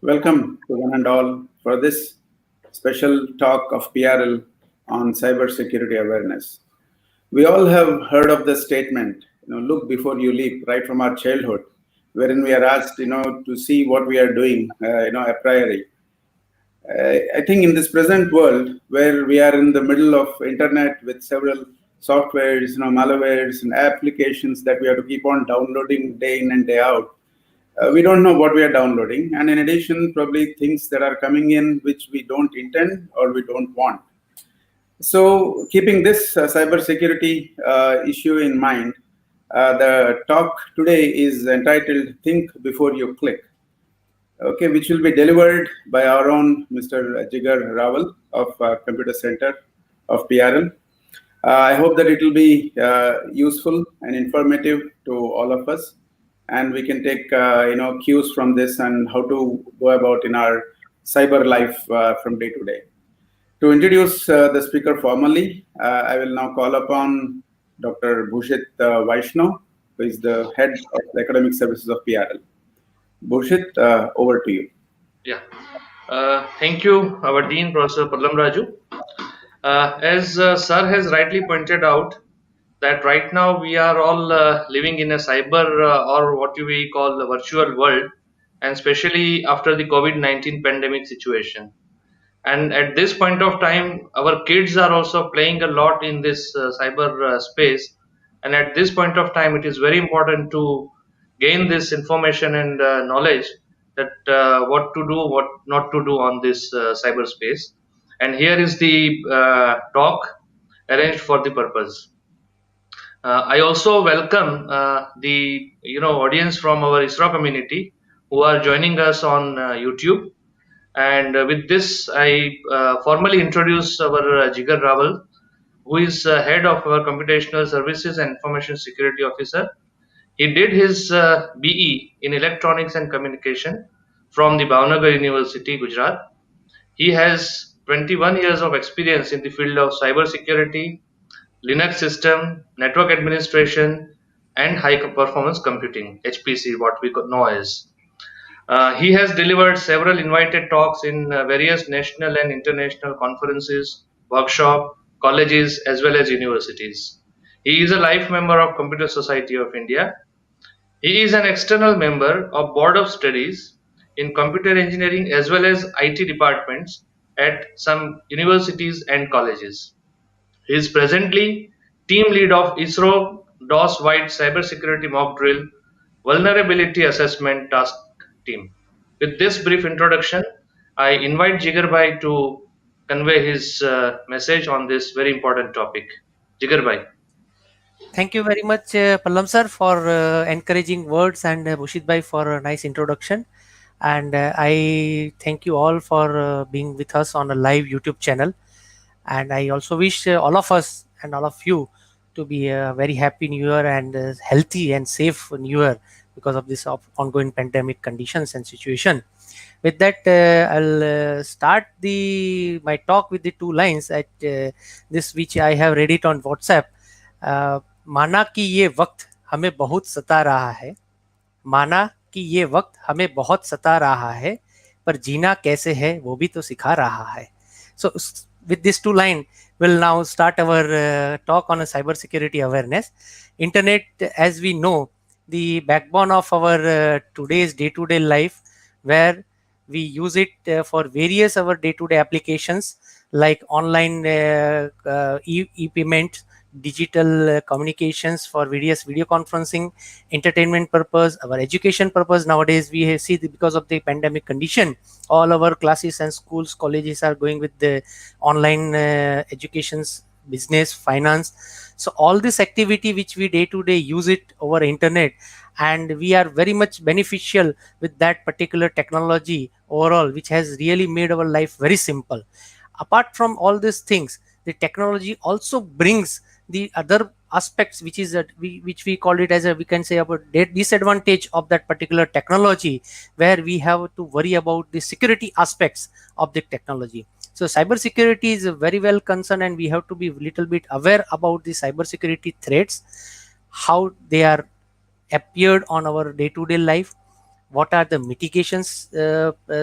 Welcome to one and all for this special talk of PRL on cybersecurity awareness. We all have heard of the statement, look before you leap, right from our childhood, wherein we are asked, to see what we are doing, a priori. I think in this present world where we are in the middle of internet with several softwares, malwares and applications that we have to keep on downloading day in and day out, we don't know what we are downloading. And in addition, probably things that are coming in which we don't intend or we don't want. So keeping this cybersecurity issue in mind, the talk today is entitled Think Before You Click. Okay, which will be delivered by our own Mr. Jigar Rawal of Computer Center of PRL. I hope that it will be useful and informative to all of us, and we can take cues from this and how to go about in our cyber life from day to day. To introduce the speaker formally, I will now call upon Dr. Bhushit Vaishnav, who is the head of the academic services of PRL. Bhushit, over to you. Yeah. Thank you, our Dean, Professor Pallam Raju. As Sir has rightly pointed out, that right now we are all living in a cyber or what we call the virtual world, and especially after the COVID-19 pandemic situation. And at this point of time, our kids are also playing a lot in this cyber space. And at this point of time, it is very important to gain this information and knowledge that what to do, what not to do on this cyberspace. And here is the talk arranged for the purpose. I also welcome the audience from our ISRO community who are joining us on YouTube. And with this, I formally introduce our Jigar Rawal, who is head of our computational services and information security officer. He did his BE in electronics and communication from the Bhavnagar University, Gujarat. He has 21 years of experience in the field of cybersecurity, Linux system, network administration, and high performance computing, HPC, what we know as. He has delivered several invited talks in various national and international conferences, workshops, colleges, as well as universities. He is a life member of Computer Society of India. He is an external member of Board of Studies in Computer Engineering as well as IT departments at some universities and colleges. He is presently team lead of ISRO DOS-wide cybersecurity mock drill vulnerability assessment task team. With this brief introduction, I invite Jigar Bhai to convey his message on this very important topic. Jigar Bhai. Thank you very much, Pallam sir, for encouraging words, and Bushit Bhai for a nice introduction. And I thank you all for being with us on a live YouTube channel. And I also wish all of us and all of you to be a very happy New Year and healthy and safe New Year because of this ongoing pandemic conditions and situation. With that, I'll start my talk with the two lines at this which I have read it on WhatsApp. माना कि ये वक्त हमें बहुत सता रहा है, माना कि ये वक्त हमें बहुत सता रहा है, पर जीना कैसे है वो भी तो सिखा रहा है. So with these two lines, we'll now start our talk on a cybersecurity awareness. Internet, as we know, the backbone of our today's day-to-day life, where we use it for various our day-to-day applications like online e-payment, digital communications for various video conferencing, entertainment purpose, our education purpose. Nowadays we see because of the pandemic condition, all our classes and schools, colleges are going with the online educations, business, finance. So all this activity which we day to day use it over internet, and we are very much beneficial with that particular technology overall, which has really made our life very simple. Apart from all these things, the technology also brings the other aspects which is which we call it as a, we can say, about disadvantage of that particular technology, where we have to worry about the security aspects of the technology. So cybersecurity is very well concerned, and we have to be a little bit aware about the cybersecurity threats, how they are appeared on our day-to-day life, what are the mitigations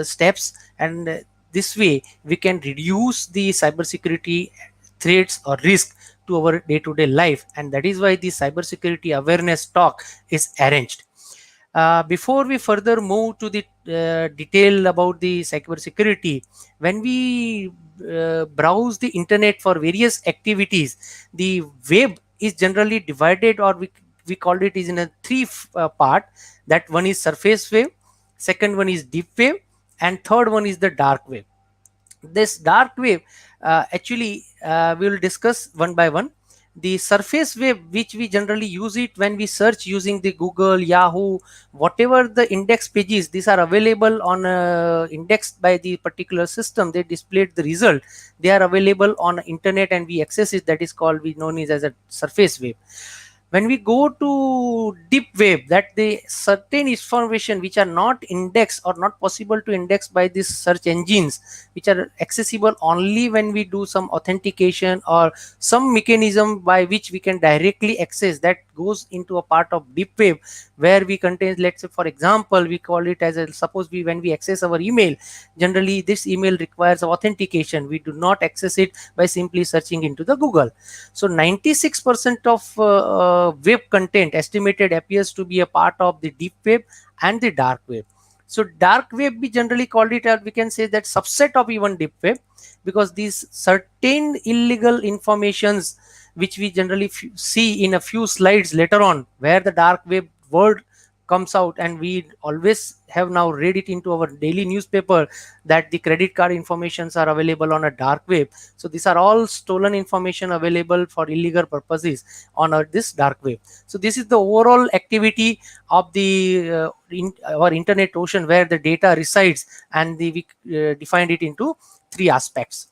steps, and this way we can reduce the cybersecurity threats or risk to our day-to-day life. And that is why the cybersecurity awareness talk is arranged. Before we further move to the detail about the cybersecurity, when we browse the internet for various activities, the web is generally divided, or we call it is in a three part. That one is surface wave, second one is deep wave, and third one is the dark wave. This dark wave, actually, we will discuss one by one. The surface wave, which we generally use it when we search using the Google, Yahoo, whatever the index pages, these are available on indexed by the particular system, they displayed the result, they are available on internet and we access it. That is called, we known it as a surface wave. When we go to deep web, that the certain information which are not indexed or not possible to index by these search engines, which are accessible only when we do some authentication or some mechanism by which we can directly access, that goes into a part of deep web, where we contain, let's say for example, we call it as a, suppose we, when we access our email, generally this email requires authentication, we do not access it by simply searching into the Google. So 96% of web content estimated appears to be a part of the deep web and the dark web. So dark web, we generally call it, we can say that subset of even deep web, because these certain illegal informations which we generally see in a few slides later on, where the dark web word comes out, and we always have now read it into our daily newspaper that the credit card informations are available on a dark web. So these are all stolen information available for illegal purposes on this dark web. So this is the overall activity of the our internet ocean, where the data resides, and we defined it into three aspects.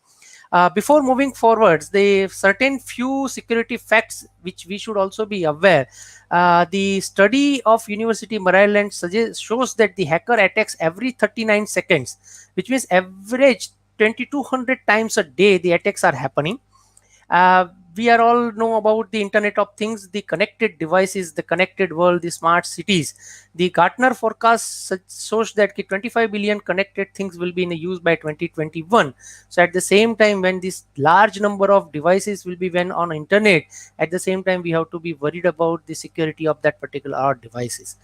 Before moving forwards, the certain few security facts which we should also be aware. The study of University Maryland shows that the hacker attacks every 39 seconds, which means average 2200 times a day the attacks are happening. We are all know about the Internet of Things, the connected devices, the connected world, the smart cities. The Gartner forecast shows that 25 billion connected things will be in use by 2021. So at the same time, when this large number of devices will be when on internet, at the same time we have to be worried about the security of that particular devices.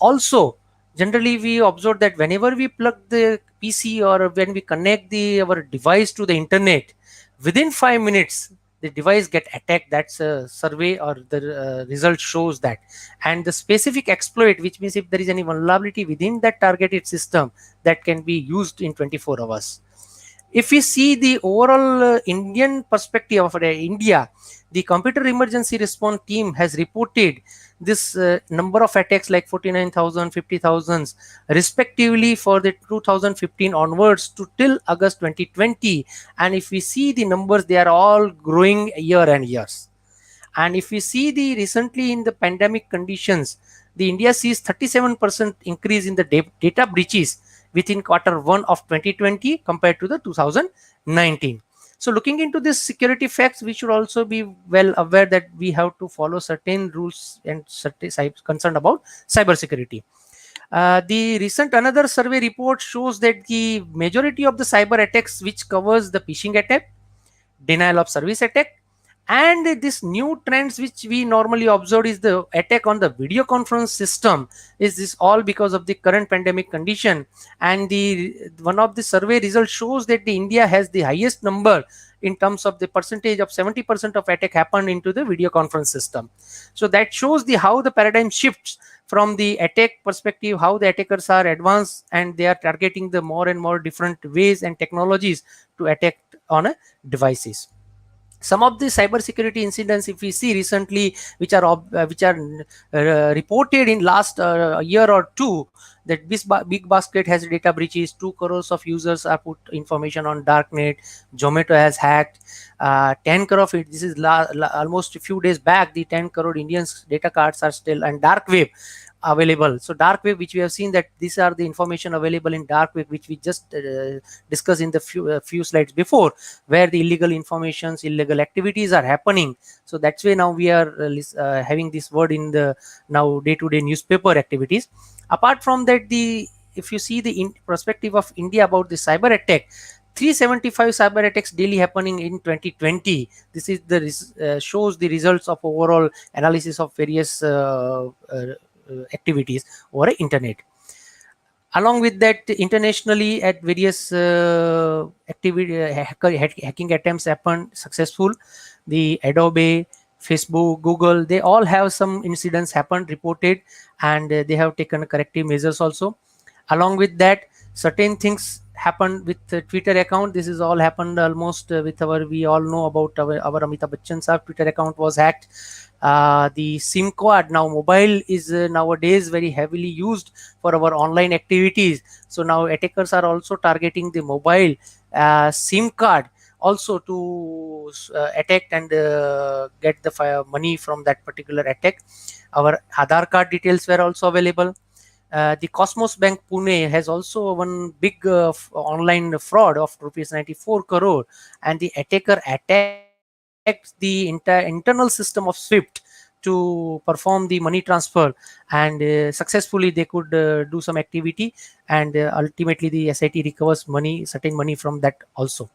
Also, generally we observe that whenever we plug the PC or when we connect our device to the internet, within 5 minutes the device get attacked. That's a survey, or the result shows that. And the specific exploit, which means if there is any vulnerability within that targeted system, that can be used in 24 hours. If we see the overall Indian perspective of India, the computer emergency response team has reported this number of attacks like 49,000, 50,000 respectively for the 2015 onwards to till August 2020. And if we see the numbers, they are all growing year and years. And if we see the recently in the pandemic conditions, the India sees 37% increase in the data breaches within quarter 1 of 2020 compared to the 2019. So looking into this security facts, we should also be well aware that we have to follow certain rules and certain concerned about cybersecurity. The recent another survey report shows that the majority of the cyber attacks, which covers the phishing attack, denial of service attack, and this new trends which we normally observe is the attack on the video conference system, is this all because of the current pandemic condition. And the one of the survey results shows that the India has the highest number in terms of the percentage of 70% of attack happened into the video conference system. So that shows the how the paradigm shifts from the attack perspective, how the attackers are advanced and they are targeting the more and more different ways and technologies to attack on devices. Some of the cybersecurity incidents, if we see recently, which are reported in last year or two, that this big basket has data breaches, 2 crores of users are put information on darknet, Zomato has hacked 10 crore of it. This is almost a few days back, the 10 crore Indians data cards are still, and dark web, available. So dark web, which we have seen that these are the information available in dark web, which we just discussed in the few slides before, where the illegal informations, illegal activities are happening. So that's why now we are having this word in the now day-to-day newspaper activities. Apart from that, the if you see the perspective of India about the cyber attack, 375 cyber attacks daily happening in 2020. This is the shows the results of overall analysis of various activities over internet. Along with that, internationally at various hacking attempts happened successful. The Adobe, Facebook, Google, they all have some incidents happened reported, and they have taken corrective measures also. Along with that, certain things happened with the Twitter account. This is all happened almost with our, we all know about our Amitabh Bachchan sir Twitter account was hacked. The SIM card, now mobile is nowadays very heavily used for our online activities. So now attackers are also targeting the mobile SIM card also to attack and get the money from that particular attack. Our Aadhaar card details were also available. The Cosmos Bank Pune has also one big online fraud of rupees 94 crore, and the attacker attacked the internal system of SWIFT to perform the money transfer, and successfully they could do some activity, and ultimately the SIT recovers money, certain money from that also.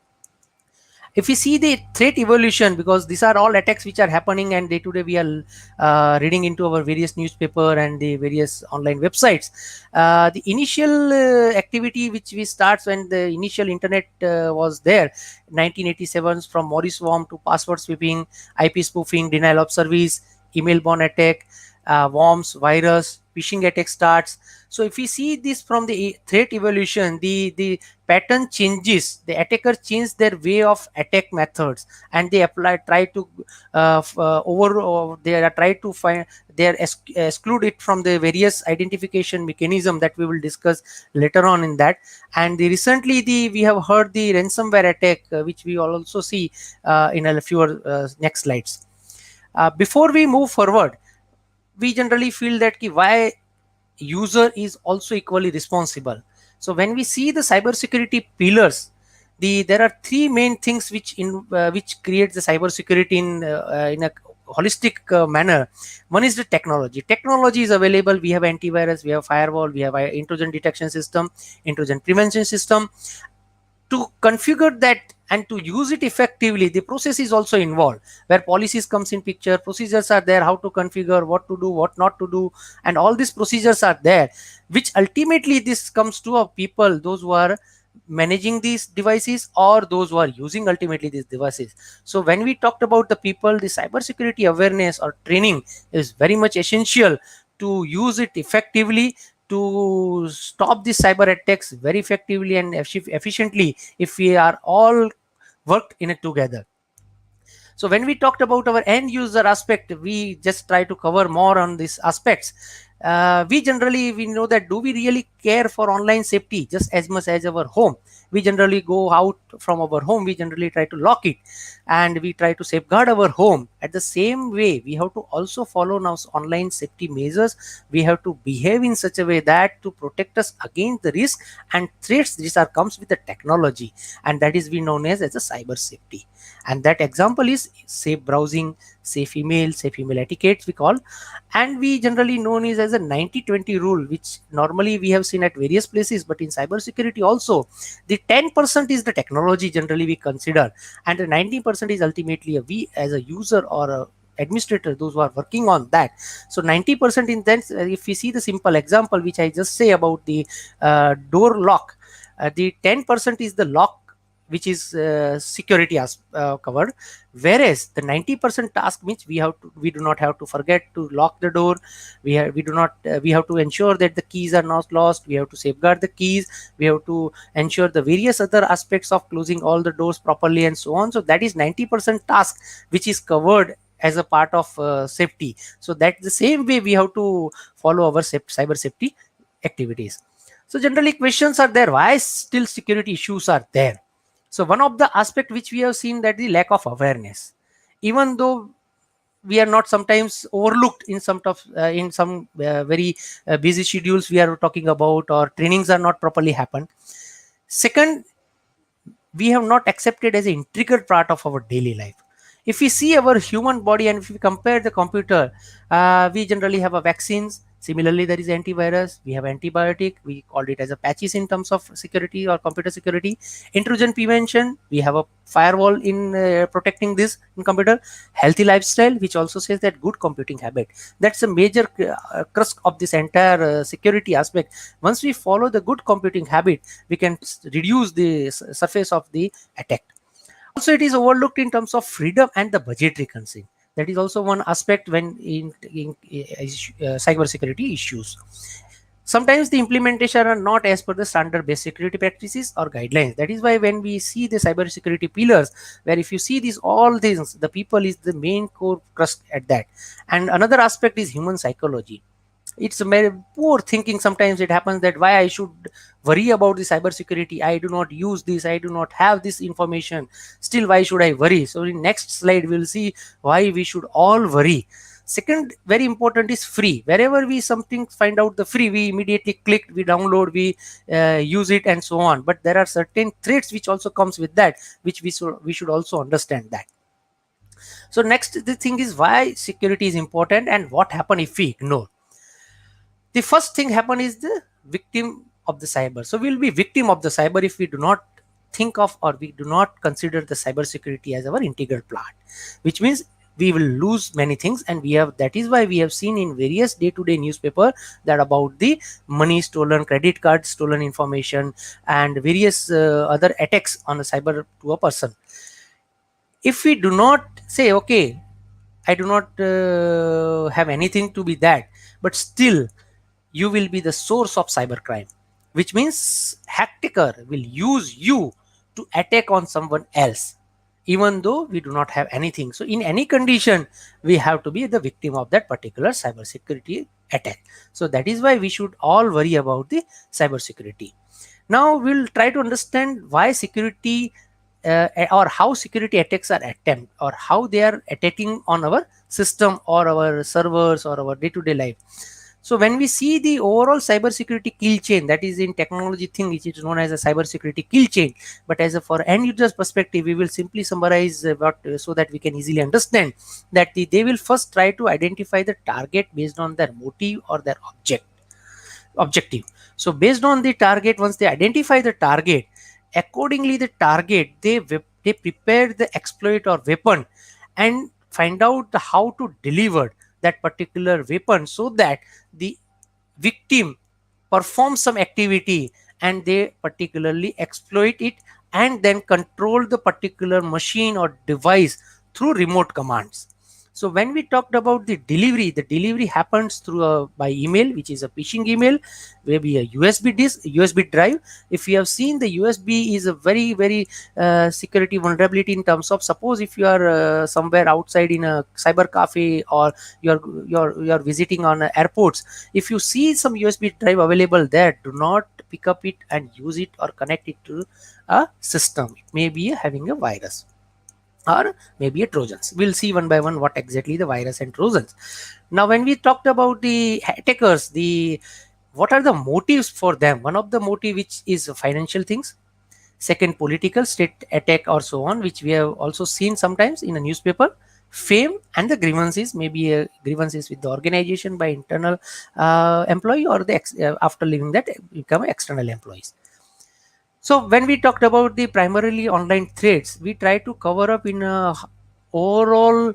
If we see the threat evolution, because these are all attacks which are happening and day to day we are reading into our various newspaper and the various online websites, the initial activity which we starts when the initial internet was there, 1987, from Morris worm to password sweeping, IP spoofing, denial of service, email borne attack, worms, virus, phishing attack starts. So if we see this from the threat evolution, the pattern changes. The attacker change their way of attack methods, and they try to they are try to find, they are exclude it from the various identification mechanism that we will discuss later on in that. And recently we have heard the ransomware attack, which we will also see in a few next slides. Before we move forward, we generally feel that why user is also equally responsible. So when we see the cybersecurity pillars, there are three main things which create the cybersecurity in a holistic manner. One is the technology. Technology is available. We have antivirus, we have firewall, we have intrusion detection system, intrusion prevention system. To configure that and to use it effectively, the process is also involved, where policies comes in picture, procedures are there, how to configure, what to do, what not to do, and all these procedures are there, which ultimately this comes to a people, those who are managing these devices or those who are using ultimately these devices. So when we talked about the people, the cybersecurity awareness or training is very much essential to use it effectively, to stop these cyber attacks very effectively and efficiently, if we are all worked in it together. So when we talked about our end user aspect, we just try to cover more on these aspects. We know that, do we really care for online safety just as much as our home? We generally go out from our home, we generally try to lock it, and we try to safeguard our home. At the same way, we have to also follow now online safety measures. We have to behave in such a way that to protect us against the risk and threats which are comes with the technology, and that is we known as a cyber safety. And that example is safe browsing, safe email etiquette we call. And we generally known is as a 90-20 rule, which normally we have seen at various places, but in cybersecurity also, the 10% is the technology generally we consider, and the 90% is ultimately we as a user or a administrator, those who are working on that. So 90% in that, if we see the simple example which I just say about the door lock, the 10% is the lock which is security as covered, whereas the 90% task means we do not have to forget to lock the door. We have to ensure that the keys are not lost, we have to safeguard the keys, we have to ensure the various other aspects of closing all the doors properly and so on. So that is 90% task which is covered as a part of safety. So that's the same way we have to follow our cyber safety activities. So generally questions are there, why still security issues are there? So one of the aspect which we have seen, that the lack of awareness. Even though we are not sometimes overlooked in some very busy schedules we are talking about, or trainings are not properly happened. Second, we have not accepted as an integral part of our daily life. If we see our human body and if we compare the computer, we generally have a vaccines. Similarly, there is antivirus, we have antibiotic, we called it as a patches in terms of security or computer security. Intrusion prevention, we have a firewall in protecting this in computer. Healthy lifestyle, which also says that good computing habit. That's a major crux of this entire security aspect. Once we follow the good computing habit, we can reduce the surface of the attack. Also, it is overlooked in terms of freedom and the budgetary constraint. That is also one aspect when in cyber security issues. Sometimes the implementation are not as per the standard based security practices or guidelines. That is why when we see the cyber security pillars, where if you see these all things, the people is the main core crust at that. And another aspect is human psychology. It's a very poor thinking. Sometimes it happens that why I should worry about the cyber security, I do not use this, I do not have this information, still why should I worry? So in next slide we'll see why we should all worry. Second, very important, is free. Wherever we something find out the free, we immediately click, we download, we use it and so on. But there are certain threats which also comes with that, which we should also understand that. So next, the thing is why security is important and what happen if we ignore. The first thing happen is the victim of the cyber. So we'll be victim of the cyber if we do not think of or we do not consider the cyber security as our integral part, which means we will lose many things. And that is why we have seen in various day-to-day newspaper that about the money stolen, credit card stolen information, and various other attacks on a cyber to a person. If we do not say, okay, I do not have anything to be that, but still you will be the source of cybercrime, which means hacker will use you to attack on someone else, even though we do not have anything. So in any condition, we have to be the victim of that particular cybersecurity attack. So that is why we should all worry about the cybersecurity. Now we'll try to understand why security or how security attacks are attempted, or how they are attacking on our system or our servers or our day-to-day life. So when we see the overall cybersecurity kill chain, that is in technology thing, which is known as a cybersecurity kill chain. But as a for end users perspective, we will simply summarize so that we can easily understand that they will first try to identify the target based on their motive or their objective. So based on the target, once they identify the target, accordingly the target, they prepare the exploit or weapon and find out how to deliver that particular weapon so that the victim performs some activity and they particularly exploit it and then control the particular machine or device through remote commands. So when we talked about the delivery happens through by email, which is a phishing email, maybe a USB disk, USB drive. If you have seen, the USB is a very security vulnerability in terms of, suppose if you are somewhere outside in a cyber cafe, or you're visiting on airports, if you see some USB drive available there, do not pick up it and use it or connect it to a system. It may be having a virus or maybe a trojans. We'll see one by one what exactly the virus and trojans. Now when we talked about the attackers, what are the motives for them? One of the motive which is financial things. Second, political state attack or so on, which we have also seen sometimes in a newspaper. Fame and the grievances, maybe grievances with the organization by internal employee, or after leaving that become external employees. So when we talked about the primarily online threats, we try to cover up in a overall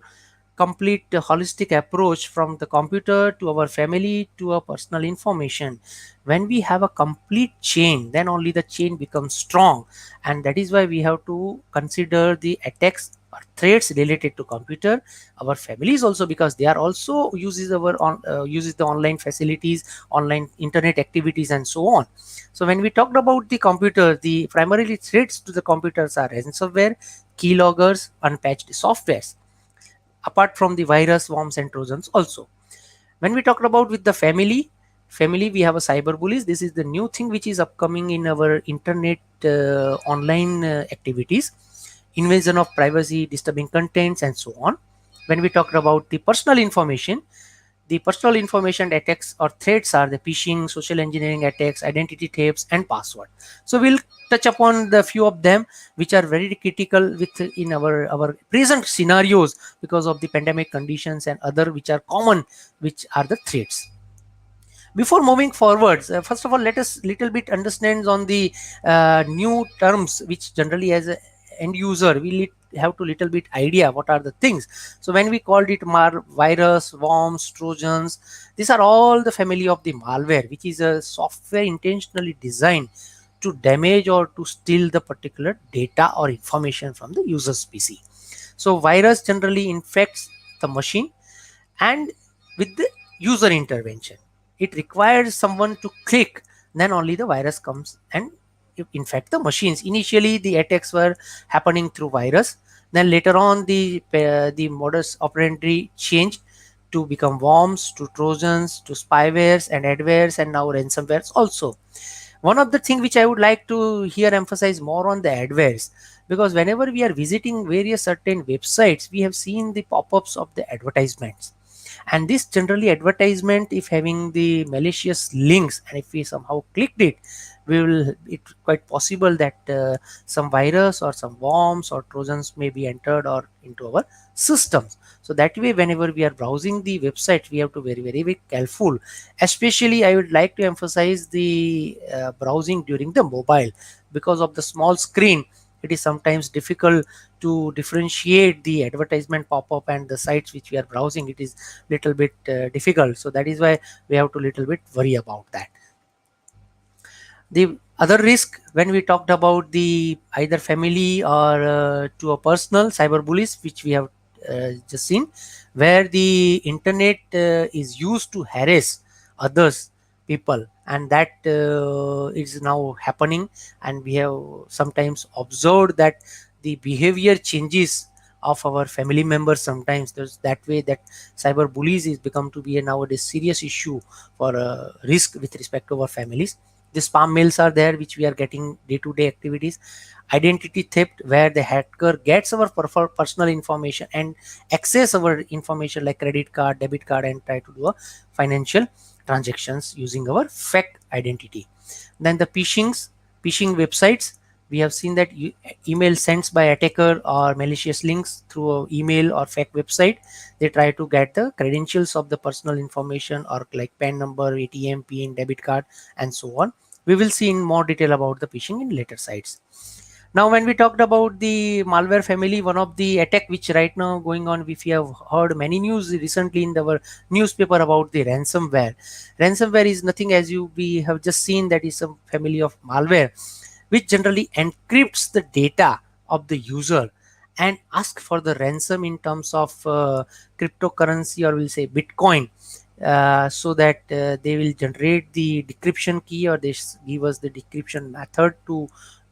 complete holistic approach from the computer to our family to our personal information. When we have a complete chain, then only the chain becomes strong, and that is why we have to consider the attacks or threats related to computer, our families also, because they are also uses the online facilities, online internet activities and so on. So when we talked about the computer, the primarily threats to the computers are ransomware, keyloggers, unpatched softwares, apart from the virus, worms and trojans also. When we talked about with the family, we have a cyber bullies. This is the new thing which is upcoming in our internet online activities, invasion of privacy, disturbing contents and so on. When we talked about the personal information attacks or threats are the phishing, social engineering attacks, identity thefts, and password. So we'll touch upon the few of them which are very critical with in our present scenarios because of the pandemic conditions, and other which are common, which are the threats. Before moving forwards, first of all, let us little bit understand on the new terms which generally as a end user have to little bit idea what are the things. So when we called it virus, worms, trojans, these are all the family of the malware, which is a software intentionally designed to damage or to steal the particular data or information from the user's PC. So virus generally infects the machine, and with the user intervention, it requires someone to click, then only the virus comes and infect the machines. Initially the attacks were happening through virus, then later on the modus operandi changed to become worms, to trojans, to spywares and adwares, and now ransomwares also. One of the thing which I would like to here emphasize more on the adwares, because whenever we are visiting various certain websites, we have seen the pop-ups of the advertisements, and this generally advertisement, if having the malicious links, and if we somehow clicked it, we will it quite possible that some virus or some worms or trojans may be entered or into our systems. So that way, whenever we are browsing the website, we have to very careful. Especially I would like to emphasize the browsing during the mobile, because of the small screen, it is sometimes difficult to differentiate the advertisement pop-up and the sites which we are browsing. It is little bit difficult, so that is why we have to little bit worry about that. The other risk, when we talked about the either family or to a personal cyberbullies, which we have just seen, where the internet is used to harass others people, and that is now happening, and we have sometimes observed that the behavior changes of our family members. Sometimes there's that way that cyberbullies is become to be a nowadays serious issue for risk with respect to our families. The spam mails are there which we are getting day-to-day activities. Identity theft, where the hacker gets our personal information and access our information like credit card, debit card, and try to do a financial transactions using our fake identity. Then the phishing websites, we have seen that email sent by attacker or malicious links through a email or fake website, they try to get the credentials of the personal information or like PAN number, ATM pin, debit card, and so on. We will see in more detail about the phishing in later sites. Now when we talked about the malware family, one of the attack which right now going on, if you have heard many news recently in our newspaper about the ransomware is nothing, as you we have just seen, that is a family of malware which generally encrypts the data of the user and ask for the ransom in terms of cryptocurrency, or we'll say Bitcoin, so that they will generate the decryption key, or they give us the decryption method to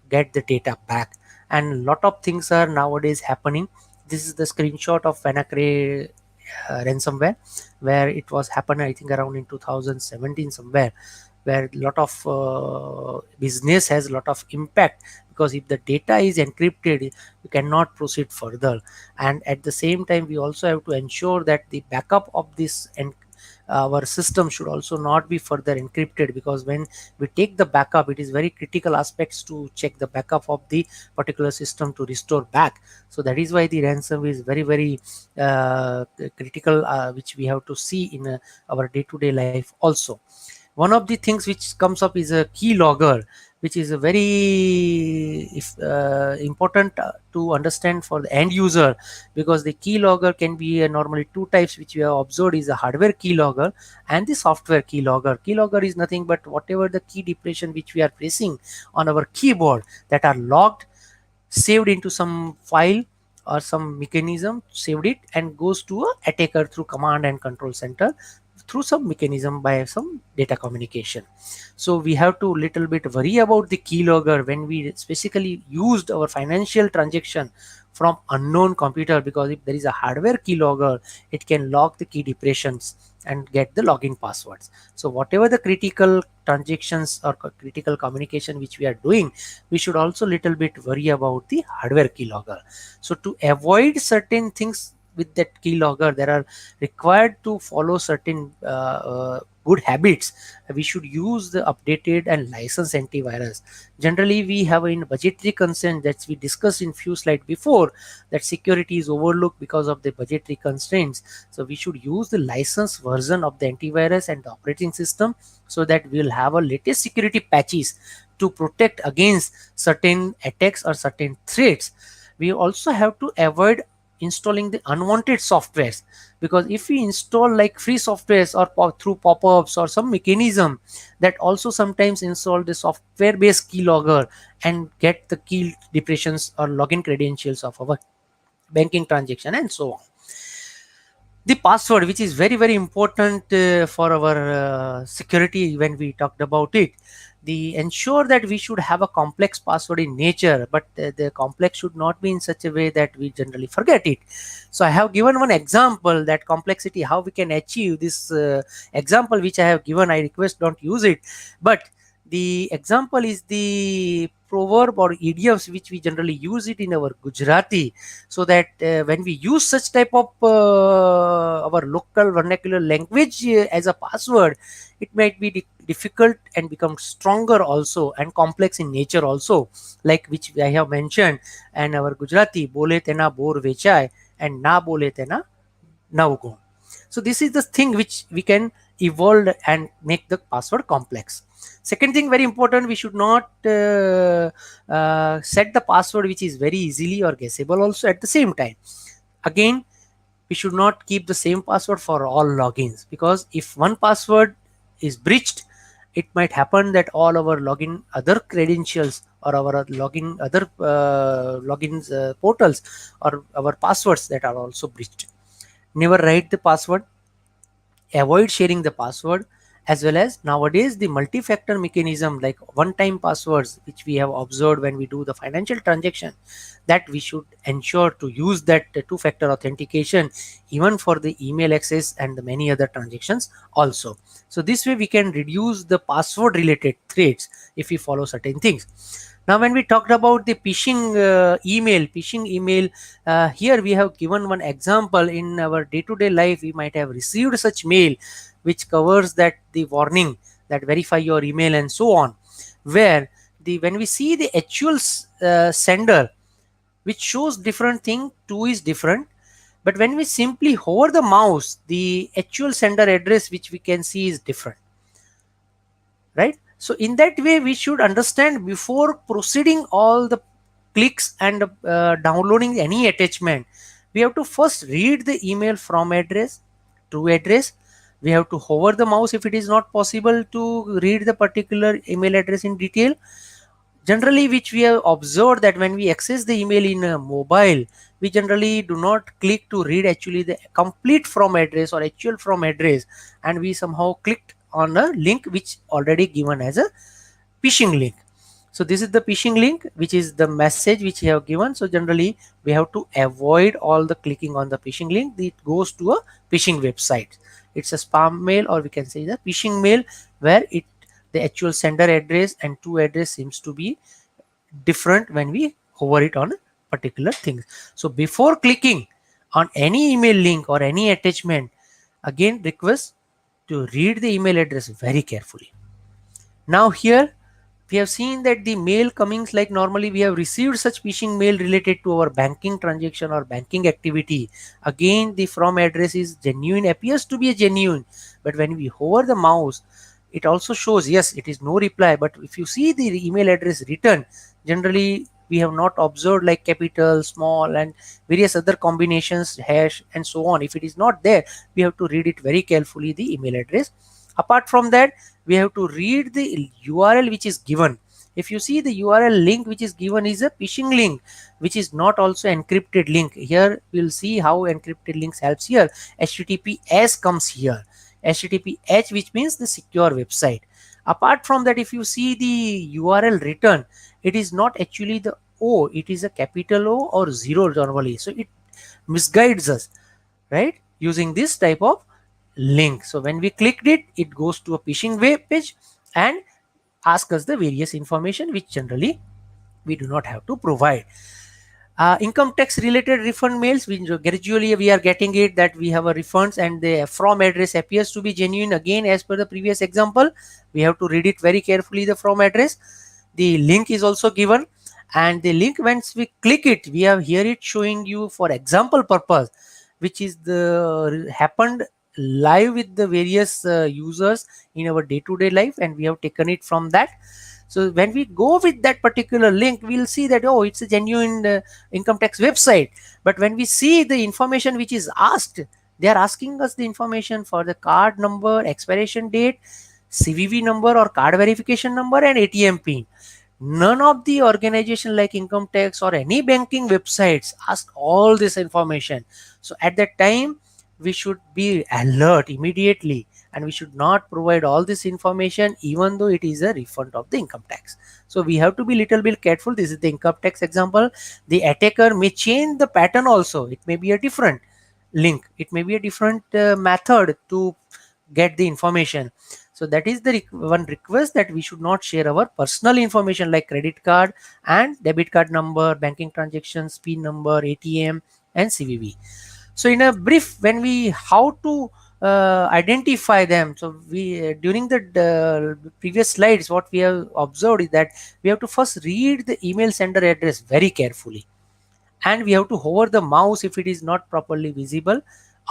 get the data back. And lot of things are nowadays happening. This is the screenshot of WannaCry ransomware, where it was happened I think around in 2017 somewhere, where lot of business has a lot of impact, because if the data is encrypted, you cannot proceed further. And at the same time, we also have to ensure that the backup of this and our system should also not be further encrypted, because when we take the backup, it is very critical aspects to check the backup of the particular system to restore back. So that is why the ransom is very critical, which we have to see in our day-to-day life also. One of the things which comes up is a keylogger, which is a very important to understand for the end user, because the keylogger can be normally two types which we have observed, is a hardware keylogger and the software keylogger. Keylogger is nothing but whatever the key depression which we are pressing on our keyboard that are logged, saved into some file or some mechanism, saved it and goes to a attacker through command and control center through some mechanism by some data communication. So we have to little bit worry about the keylogger when we specifically used our financial transaction from unknown computer, because if there is a hardware keylogger, it can log the key depressions and get the login passwords. So whatever the critical transactions or critical communication which we are doing, we should also little bit worry about the hardware keylogger. So to avoid certain things with that keylogger, there are required to follow certain good habits. We should use the updated and licensed antivirus. Generally, we have in budgetary concern that we discussed in few slides before, that security is overlooked because of the budgetary constraints. So we should use the licensed version of the antivirus and the operating system, so that we'll have a latest security patches to protect against certain attacks or certain threats. We also have to avoid installing the unwanted softwares, because if we install like free softwares or through pop-ups or some mechanism, that also sometimes install the software based keylogger and get the key depressions or login credentials of our banking transaction and so on. The password, which is very very important for our security, when we talked about it, the ensure that we should have a complex password in nature, but the complex should not be in such a way that we generally forget it. So I have given one example, that complexity how we can achieve this example which I have given. I request don't use it, but the example is the proverb or idioms which we generally use it in our Gujarati, so that when we use such type of our local vernacular language as a password, it might be difficult and become stronger also and complex in nature also, like which I have mentioned. And our Gujarati, bole tena bor vechai and na bole tena navgun. So this is the thing which we can evolve and make the password complex. Second thing, very important, we should not set the password which is very easily or guessable also at the same time. Again, we should not keep the same password for all logins, because if one password is breached, it might happen that all our login other credentials or our login other logins portals or our passwords that are also breached. Never write the password, avoid sharing the password, as well as nowadays the multi-factor mechanism like one-time passwords which we have observed when we do the financial transaction, that we should ensure to use that two-factor authentication even for the email access and the many other transactions also. So this way we can reduce the password related threats if we follow certain things. Now when we talked about the phishing email, here we have given one example. In our day-to-day life we might have received such mail which covers that the warning that verify your email and so on, where the when we see the actual sender which shows different thing, two is different, but when we simply hover the mouse, the actual sender address which we can see is different, right? So in that way we should understand before proceeding all the clicks and downloading any attachment, we have to first read the email from address to address. We have to hover the mouse if it is not possible to read the particular email address in detail. Generally, which we have observed that when we access the email in a mobile, we generally do not click to read actually the complete from address or actual from address, and we somehow clicked on a link which already given as a phishing link. So this is the phishing link, which is the message which we have given. So generally we have to avoid all the clicking on the phishing link. It goes to a phishing website. It's a spam mail, or we can say the phishing mail, where it the actual sender address and to address seems to be different when we hover it on a particular thing. So before clicking on any email link or any attachment, again request to read the email address very carefully. Now here we have seen that the mail comings, like normally we have received such phishing mail related to our banking transaction or banking activity. Again, the from address is genuine, appears to be a genuine, but when we hover the mouse, it also shows yes, it is no reply. But if you see the email address written, generally we have not observed like capital, small, and various other combinations, hash, and so on. If it is not there, we have to read it very carefully, the email address. Apart from that, we have to read the URL which is given. If you see the URL link which is given is a phishing link, which is not also encrypted link. Here we'll see how encrypted links helps here. HTTPS comes here. HTTPH, which means the secure website. Apart from that, if you see the URL written, it is not actually the O, it is a capital O or zero normally. So it misguides us, right? Using this type of link. So when we clicked it, it goes to a phishing web page and ask us the various information which generally we do not have to provide. Income tax related refund mails, we gradually we are getting it that we have a refunds and the from address appears to be genuine. Again, as per the previous example, we have to read it very carefully, the from address. The link is also given, and the link, once we click it, we have here it showing you for example purpose, which is the happened live with the various users in our day-to-day life, and we have taken it from that. So when we go with that particular link, we'll see that, oh, it's a genuine income tax website. But when we see the information which is asked, they are asking us the information for the card number, expiration date, CVV number or card verification number, and ATM pin. None of the organization like income tax or any banking websites ask all this information. So at that time, we should be alert immediately, and we should not provide all this information even though it is a refund of the income tax. So we have to be little bit careful. This is the income tax example. The attacker may change the pattern also. It may be a different link, it may be a different method to get the information. So that is the one request, that we should not share our personal information like credit card and debit card number, banking transactions, PIN number, ATM, and CVV. So in a brief, when we how to identify them, so we during the previous slides, what we have observed is that we have to first read the email sender address very carefully, and we have to hover the mouse if it is not properly visible,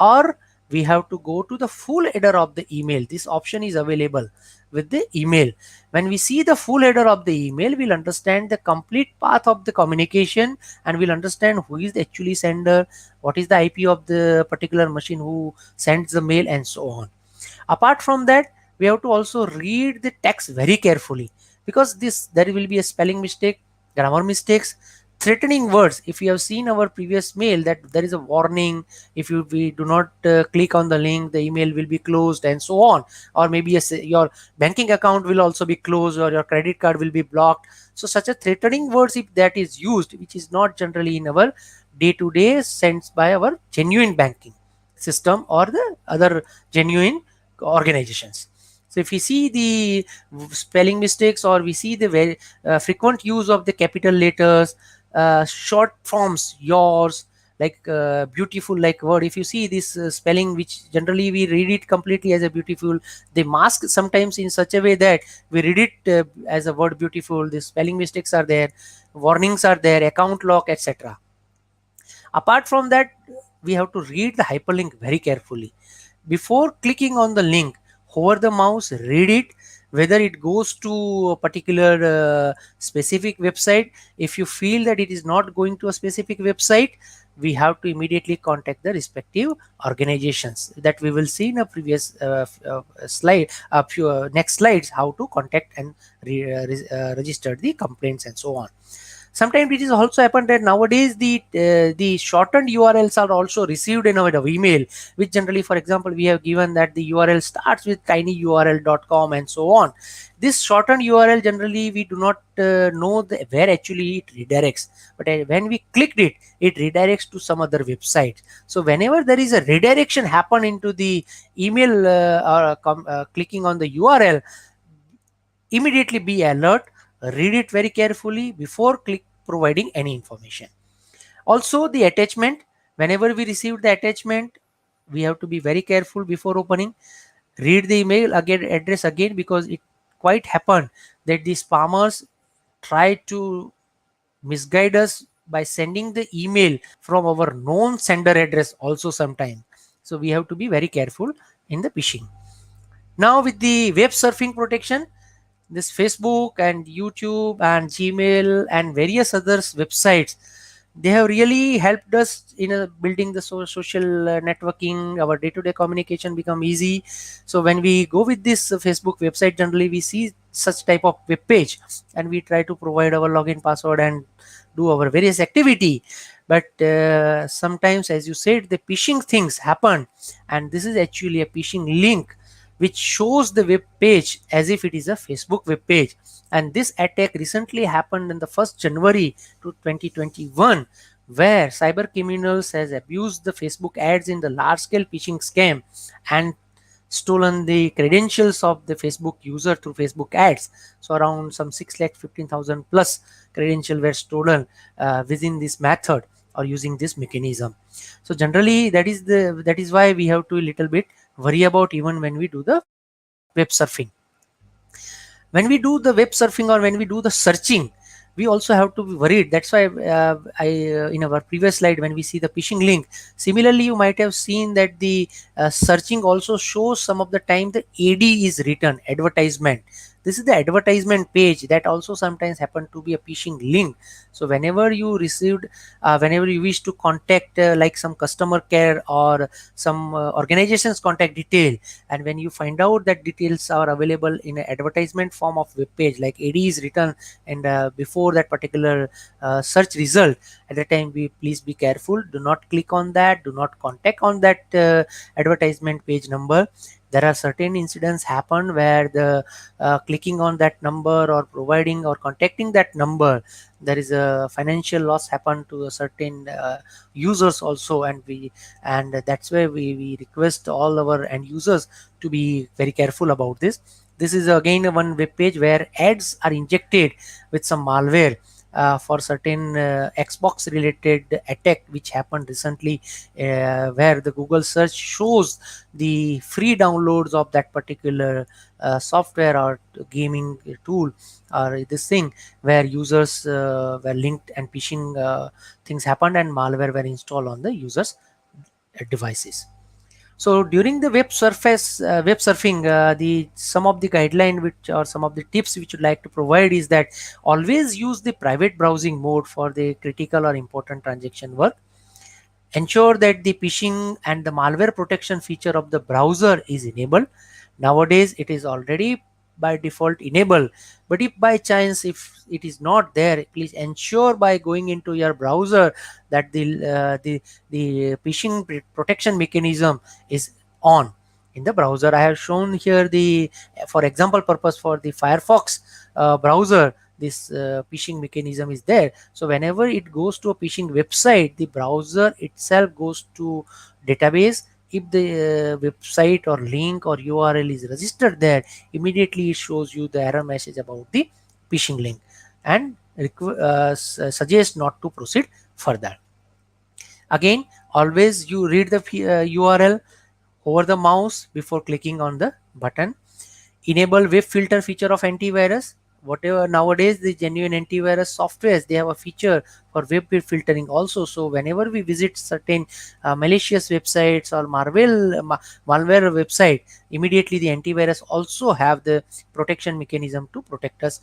or we have to go to the full header of the email. This option is available with the email. When we see the full header of the email, we'll understand the complete path of the communication, and we'll understand who is the actually sender, what is the IP of the particular machine who sends the mail, and so on. Apart from that, we have to also read the text very carefully, because this there will be a spelling mistake, grammar mistakes, threatening words. If you have seen our previous mail, that there is a warning, if you we do not click on the link, the email will be closed, and so on. Or maybe your banking account will also be closed, or your credit card will be blocked. So such a threatening words, if that is used, which is not generally in our day-to-day sense by our genuine banking system or the other genuine organizations. So if we see the spelling mistakes, or we see the very frequent use of the capital letters, short forms, yours, like beautiful, like word, if you see this spelling, which generally we read it completely as a beautiful, they mask sometimes in such a way that we read it as a word beautiful. The spelling mistakes are there, warnings are there, account lock, etc. Apart from that, we have to read the hyperlink very carefully. Before clicking on the link, hover the mouse, read it, whether it goes to a particular specific website. If you feel that it is not going to a specific website, we have to immediately contact the respective organizations, that we will see in a previous slide, a few next slides, how to contact and register the complaints and so on. Sometimes it is also happened that nowadays the shortened URLs are also received in our email, which generally, for example, we have given that the URL starts with tinyurl.com and so on. This shortened URL, generally we do not know where actually it redirects, but when we clicked it, it redirects to some other website. So whenever there is a redirection happen into the email clicking on the URL, immediately be alert, read it very carefully before providing any information. Also, the attachment, whenever we receive the attachment, we have to be very careful before opening. Read the email again, address again, because it quite happened that the spammers try to misguide us by sending the email from our known sender address also sometime. So we have to be very careful in the phishing. Now with the web surfing protection, this Facebook and YouTube and Gmail and various others websites, they have really helped us in building the social networking. Our day-to-day communication become easy. So when we go with this Facebook website, generally we see such type of web page, and we try to provide our login password and do our various activity. But sometimes, as you said, the phishing things happen, and this is actually a phishing link which shows the web page as if it is a Facebook web page. And this attack recently happened in the 1st January to 2021, where cyber criminals has abused the Facebook ads in the large scale phishing scam and stolen the credentials of the Facebook user through Facebook ads. So around some 6,15,000 plus credentials were stolen within this method or using this mechanism. So generally that is why we have to a little bit worry about even when we do the web surfing. When we do the web surfing or when we do the searching, we also have to be worried. That's why I in our previous slide, when we see the phishing link, similarly you might have seen that the searching also shows some of the time the AD is written, advertisement. This is the advertisement page that also sometimes happen to be a phishing link. So whenever you received whenever you wish to contact like some customer care or some organization's contact detail, and when you find out that details are available in an advertisement form of web page, like AD is written and before that particular search result, at the time we please be careful. Do not click on that, do not contact on that advertisement page number. There are certain incidents happen where the clicking on that number or providing or contacting that number, there is a financial loss happen to a certain users also, and that's why we request all our end users to be very careful about this. This is again one web page where ads are injected with some malware for certain Xbox related attack which happened recently, where the Google search shows the free downloads of that particular software or gaming tool or this thing, where users were linked and phishing things happened and malware were installed on the users devices. So during the web surfing, the some of the guideline which or some of the tips which you'd like to provide is that always use the private browsing mode for the critical or important transaction work. Ensure that the phishing and the malware protection feature of the browser is enabled. Nowadays it is already by default enabled, but if by chance if it is not there, please ensure by going into your browser that the phishing protection mechanism is on in the browser. I have shown here the for example purpose for the Firefox browser, this phishing mechanism is there. So whenever it goes to a phishing website, the browser itself goes to database. If the website or link or URL is registered there, immediately it shows you the error message about the phishing link and suggest not to proceed further. Again, always you read the URL over the mouse before clicking on the button. Enable web filter feature of antivirus. Whatever nowadays the genuine antivirus softwares, they have a feature for web filtering also. So whenever we visit certain malicious websites or malware website, immediately the antivirus also have the protection mechanism to protect us.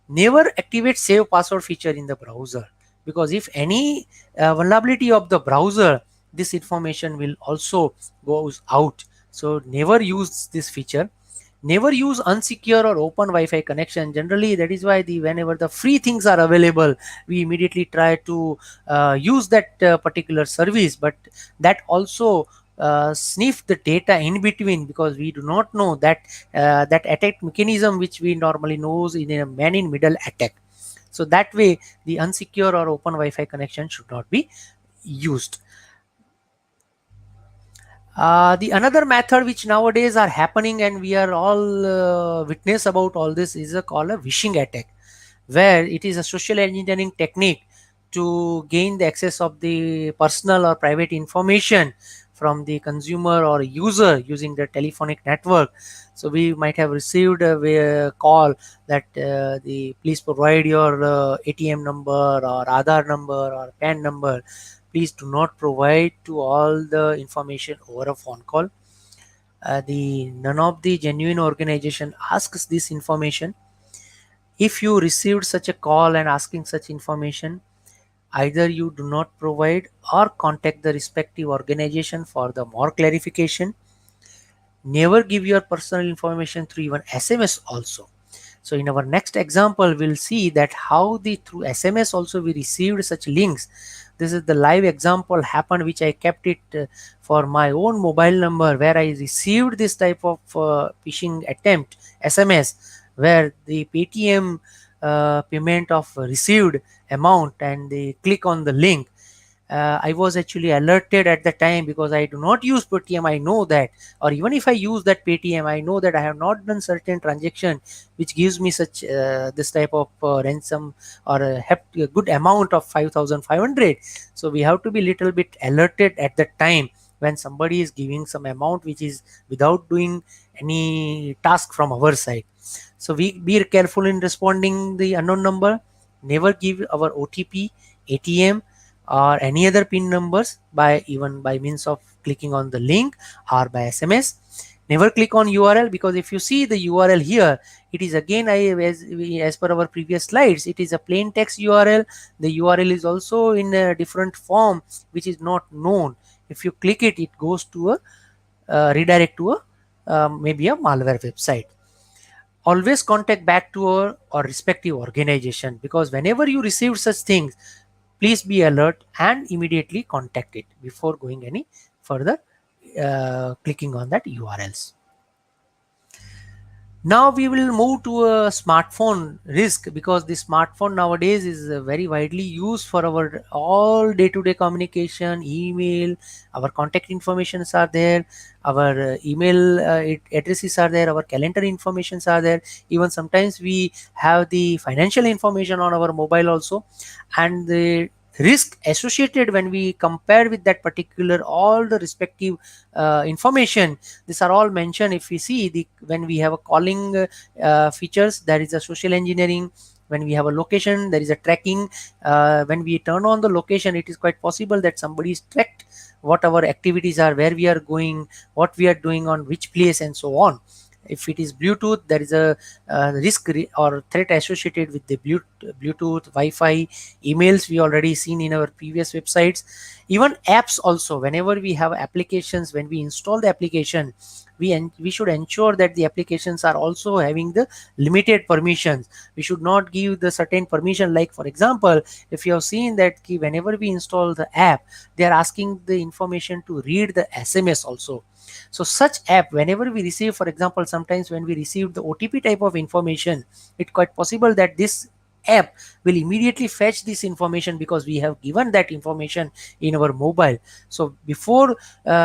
Never activate save password feature in the browser, because if any vulnerability of the browser, this information will also goes out. So never use this feature. Never use unsecure or open Wi-Fi connection. Generally that is why the whenever the free things are available, we immediately try to use that particular service, but that also sniff the data in between, because we do not know that that attack mechanism which we normally knows in a man in middle attack. So that way the unsecure or open Wi-Fi connection should not be used. The another method which nowadays are happening and we are all witness about all this is a called a phishing attack, where it is a social engineering technique to gain the access of the personal or private information from the consumer or user using the telephonic network. So we might have received a call that the please provide your ATM number or Aadhaar number or PAN number. Please do not provide to all the information over a phone call. The none of the genuine organization asks this information. If you received such a call and asking such information, either you do not provide or contact the respective organization for the more clarification. Never give your personal information through even SMS also. So in our next example, we'll see that how the through SMS also we received such links. This is the live example happened which I kept it for my own mobile number, where I received this type of phishing attempt SMS, where the Paytm payment of received amount and they click on the link. I was actually alerted at the time because I do not use Paytm. I know that, or even if I use that Paytm, I know that I have not done certain transaction which gives me such this type of ransom or a good amount of 5,500. So we have to be little bit alerted at the time when somebody is giving some amount which is without doing any task from our side. So we be careful in responding the unknown number. Never give our OTP, ATM, or any other pin numbers by even by means of clicking on the link or by SMS. Never click on URL, because if you see the URL here, it is again as per our previous slides, it is a plain text URL. The URL is also in a different form which is not known. If you click it, it goes to a redirect to a maybe a malware website. Always contact back to our respective organization, because whenever you receive such things, please be alert and immediately contact it before going any further clicking on that URLs. Now we will move to a smartphone risk, because the smartphone nowadays is very widely used for our all day-to-day communication, email, our contact informations are there, our email addresses are there, our calendar informations are there. Even sometimes we have the financial information on our mobile also, and the risk associated when we compare with that particular all the respective information, these are all mentioned. If we see the when we have a calling features, there is a social engineering. When we have a location, there is a tracking. When we turn on the location, it is quite possible that somebody is tracked what our activities are, where we are going, what we are doing on which place, and so on. If it is Bluetooth, there is a risk or threat associated with the Bluetooth, Wi-Fi, emails we already seen in our previous websites. Even apps also, whenever we have applications, when we install the application, we should ensure that the applications are also having the limited permissions. We should not give the certain permission. Like for example, if you have seen that whenever we install the app, they are asking the information to read the SMS also. So such app, whenever we receive, for example, sometimes when we receive the OTP type of information, it's quite possible that this app will immediately fetch this information because we have given that information in our mobile. So before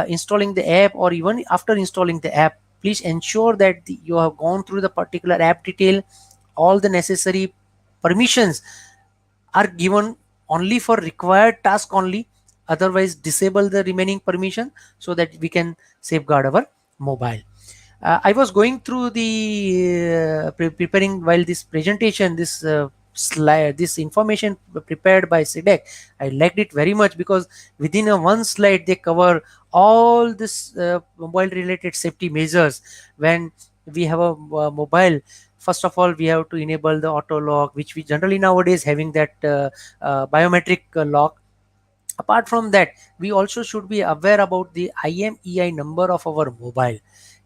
installing the app, or even after installing the app, please ensure that you have gone through the particular app detail. All the necessary permissions are given only for required task only. Otherwise disable the remaining permission so that we can safeguard our mobile. I was going through the preparing while this presentation, this slide, this information prepared by SIDEC. I liked it very much because within a one slide they cover all this mobile related safety measures. When we have a mobile, first of all we have to enable the auto lock, which we generally nowadays having that biometric lock. Apart from that, we also should be aware about the IMEI number of our mobile.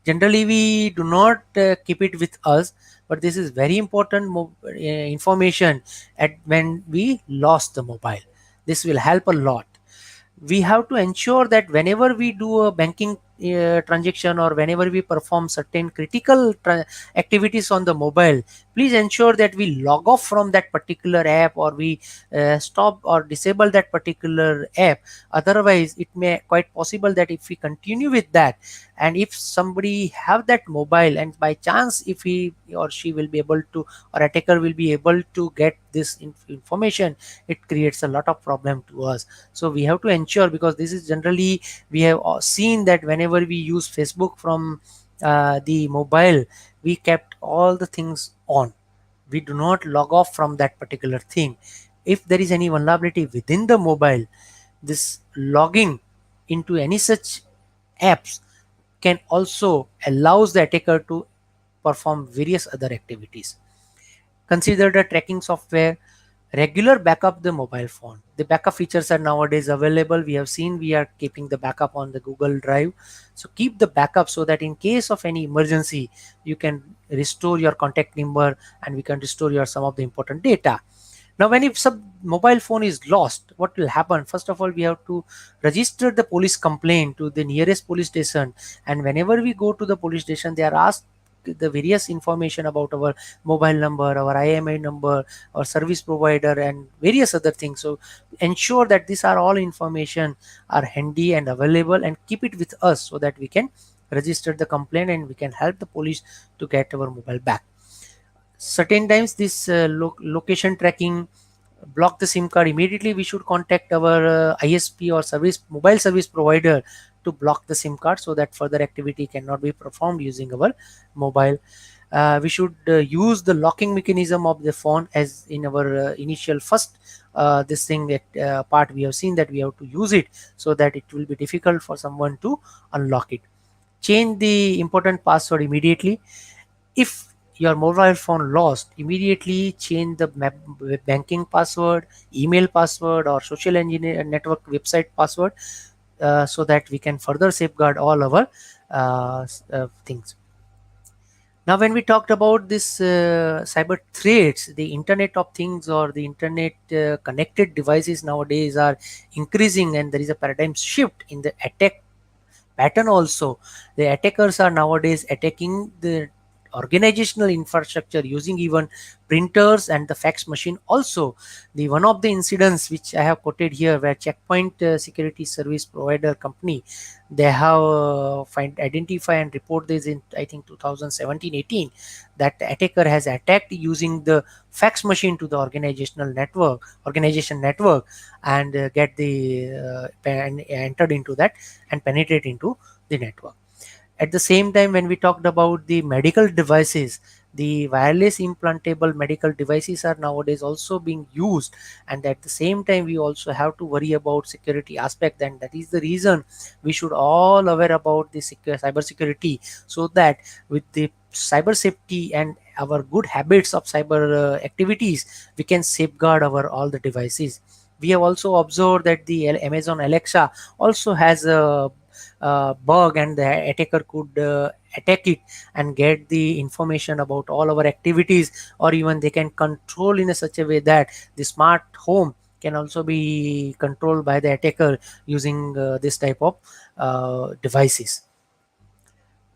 Generally we do not keep it with us, but this is very important information at when we lost the mobile. This will help a lot. We have to ensure that whenever we do a banking transaction, or whenever we perform certain critical activities on the mobile, please ensure that we log off from that particular app, or we stop or disable that particular app. Otherwise it may quite possible that if we continue with that, and if somebody have that mobile, and by chance if he or she will be able to, or attacker will be able to get this information, it creates a lot of problem to us. So we have to ensure, because this is generally we have seen that whenever we use Facebook from the mobile, we kept all the things on. We do not log off from that particular thing. If there is any vulnerability within the mobile, this logging into any such apps can also allows the attacker to perform various other activities. Consider the tracking software. Regular backup the mobile phone. The backup features are nowadays available. We have seen we are keeping the backup on the Google Drive. So keep the backup so that in case of any emergency, you can restore your contact number, and we can restore your some of the important data. Now, when if some mobile phone is lost, what will happen? First of all, we have to register the police complaint to the nearest police station. And whenever we go to the police station, they are asked the various information about our mobile number, our IMI number, our service provider, and various other things. So ensure that these are all information are handy and available, and keep it with us so that we can register the complaint and we can help the police to get our mobile back. Certain times this location tracking block the SIM card immediately. We should contact our ISP or service mobile service provider to block the SIM card so that further activity cannot be performed using our mobile. We should use the locking mechanism of the phone, as in our initial first this thing part we have seen that we have to use it so that it will be difficult for someone to unlock it. Change the important password immediately. If your mobile phone lost, immediately change the banking password, email password, or social engineer network website password, so that we can further safeguard all our things. Now, when we talked about this cyber threats, the Internet of Things or the Internet connected devices nowadays are increasing, and there is a paradigm shift in the attack pattern also. The attackers are nowadays attacking the organizational infrastructure using even printers and the fax machine also. The one of the incidents which I have quoted here, where Checkpoint security service provider company, they have find identify and report this in, I think, 2017-18, that the attacker has attacked using the fax machine to the organization network, and get the entered into that and penetrate into the network. At the same time, when we talked about the medical devices, the wireless implantable medical devices are nowadays also being used, and at the same time we also have to worry about security aspect, and that is the reason we should all aware about the cyber security, so that with the cyber safety and our good habits of cyber activities, we can safeguard our all the devices. We have also observed that the Amazon Alexa also has a bug, and the attacker could attack it and get the information about all our activities, or even they can control in a such a way that the smart home can also be controlled by the attacker using this type of devices.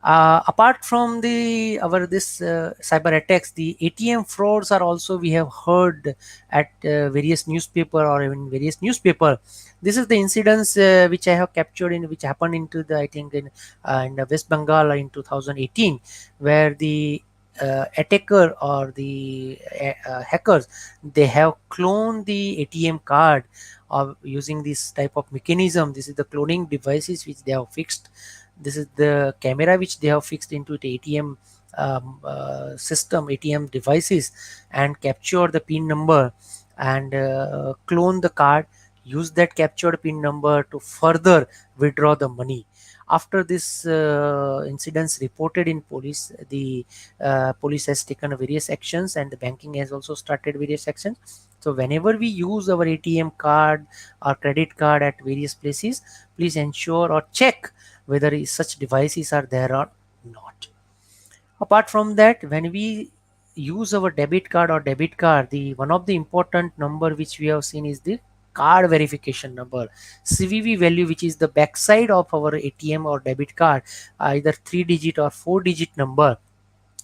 Apart from the our this cyber attacks, the ATM frauds are also, we have heard at various newspaper or even various newspaper. This is the incidents which I have captured in, which happened into the, I think, in the West Bengal in 2018, where the attacker or the hackers, they have cloned the ATM card of using this type of mechanism. This is the cloning devices which they have fixed. This is the camera which they have fixed into the ATM system, ATM devices, and capture the PIN number and clone the card, use that captured PIN number to further withdraw the money. After this incidents reported in police, the police has taken various actions, and the banking has also started various actions. So whenever we use our ATM card or credit card at various places, please ensure or check whether such devices are there or not. Apart from that, when we use our debit card, the one of the important number which we have seen is the card verification number, CVV value, which is the backside of our ATM or debit card, either 3 digit or 4 digit number,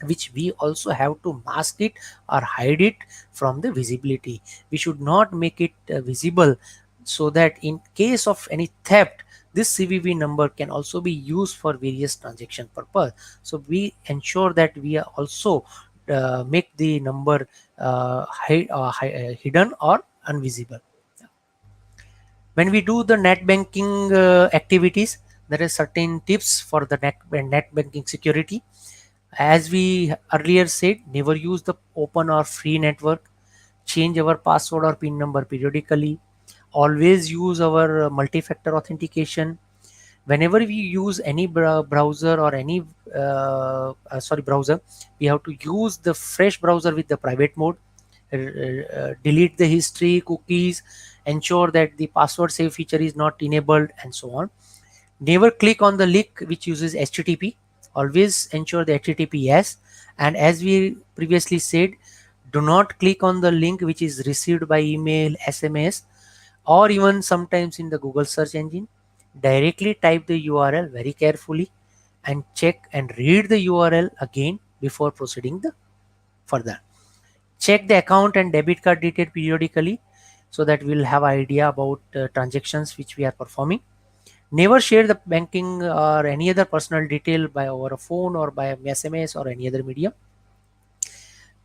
which we also have to mask it or hide it from the visibility. We should not make it visible, so that in case of any theft, this CVV number can also be used for various transaction purpose. So we ensure that we are also make the number hidden or invisible. When we do the net banking activities, there are certain tips for the net banking security. As we earlier said, never use the open or free network. Change our password or PIN number periodically. Always use our multi-factor authentication. Whenever we use any browser or any browser, we have to use the fresh browser with the private mode. Delete the history, cookies, ensure that the password save feature is not enabled, and so on. Never click on the link which uses HTTP. Always ensure the HTTP yes. And as we previously said, do not click on the link which is received by email, SMS, or even sometimes in the Google search engine. Directly type the URL very carefully and check and read the URL again before proceeding the further. Check the account and debit card detail periodically so that we'll have idea about transactions which we are performing. Never share the banking or any other personal detail by over a phone or by SMS or any other medium.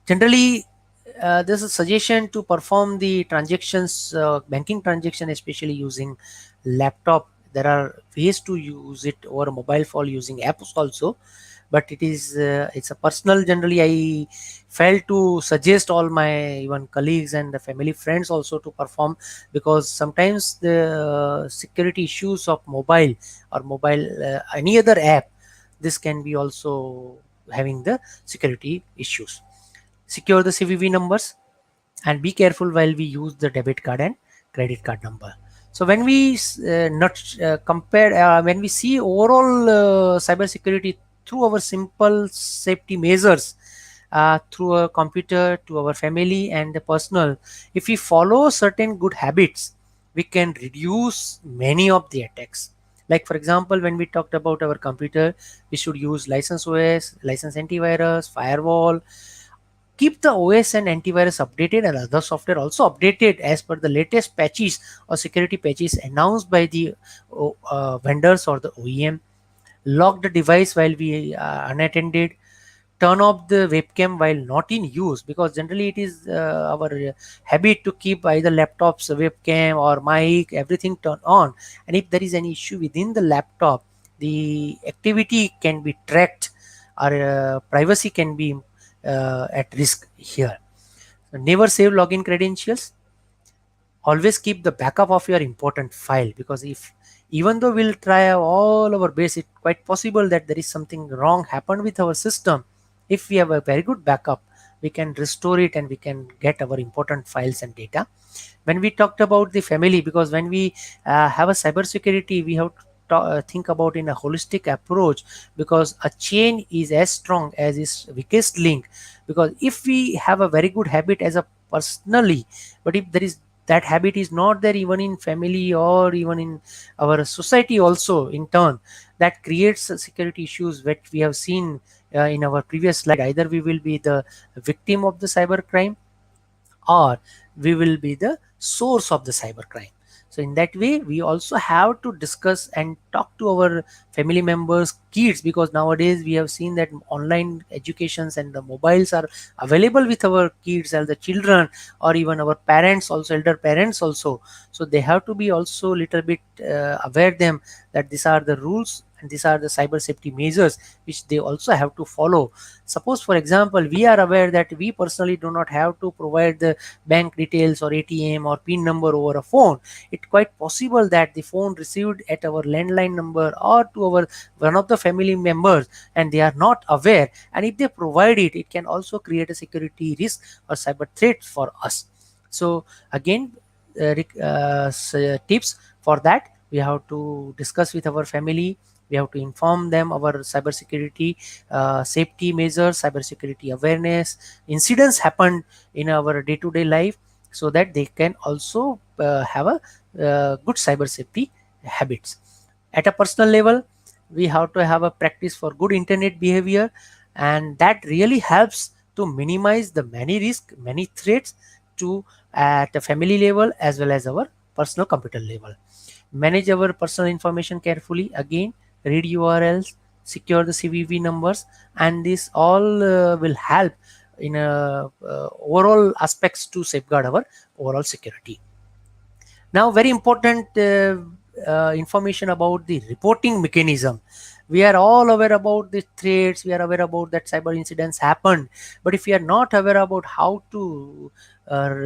Generally, there's a suggestion to perform the transactions, banking transaction, especially using laptop. There are ways to use it over mobile phone using apps also, but it's a personal. Generally, I felt to suggest all my even colleagues and the family friends also to perform, because sometimes the security issues of mobile or mobile any other app, this can be also having the security issues. Secure the CVV numbers and be careful while we use the debit card and credit card number. So when we not compare, when we see overall cyber security through our simple safety measures, through a computer to our family and the personal, if we follow certain good habits, we can reduce many of the attacks. Like for example, when we talked about our computer, we should use license OS, license antivirus, firewall. Keep the OS and antivirus updated and other software also updated as per the latest patches or security patches announced by the vendors or the OEM. Lock the device while we are unattended. Turn off the webcam while not in use, because generally it is our habit to keep either laptop's webcam or mic, everything turned on. And if there is any issue within the laptop, the activity can be tracked, or privacy can be at risk here. So never save login credentials. Always keep the backup of your important file, because if even though we'll try all our best, it's quite possible that there is something wrong happened with our system. If we have a very good backup, we can restore it and we can get our important files and data. When we talked about the family, because when we have a cyber security, we have to think about in a holistic approach, because a chain is as strong as its weakest link. Because if we have a very good habit as a personally, but if there is that habit is not there even in family or even in our society also in turn, that creates security issues which we have seen in our previous slide. Either we will be the victim of the cyber crime, or we will be the source of the cybercrime. So in that way, we also have to discuss and talk to our family members, kids, because nowadays we have seen that online educations and the mobiles are available with our kids and the children, or even our parents also, elder parents also. So they have to be also little bit aware them that these are the rules and these are the cyber safety measures which they also have to follow. Suppose for example, we are aware that we personally do not have to provide the bank details or ATM or PIN number over a phone. It's quite possible that the phone received at our landline number or to our one of the family members, and they are not aware, and if they provide it, it can also create a security risk or cyber threat for us. So again, tips for that, we have to discuss with our family. We have to inform them our cybersecurity safety measures, cybersecurity awareness. Incidents happen in our day-to-day life, so that they can also have a good cyber safety habits. At a personal level, we have to have a practice for good internet behavior, and that really helps to minimize the many risks, many threats to at a family level as well as our personal computer level. Manage our personal information carefully. Again, read URLs, secure the CVV numbers, and this all will help in overall aspects to safeguard our overall security. Now, very important information about the reporting mechanism. We are all aware about the threats, we are aware about that cyber incidents happened, but if we are not aware about how to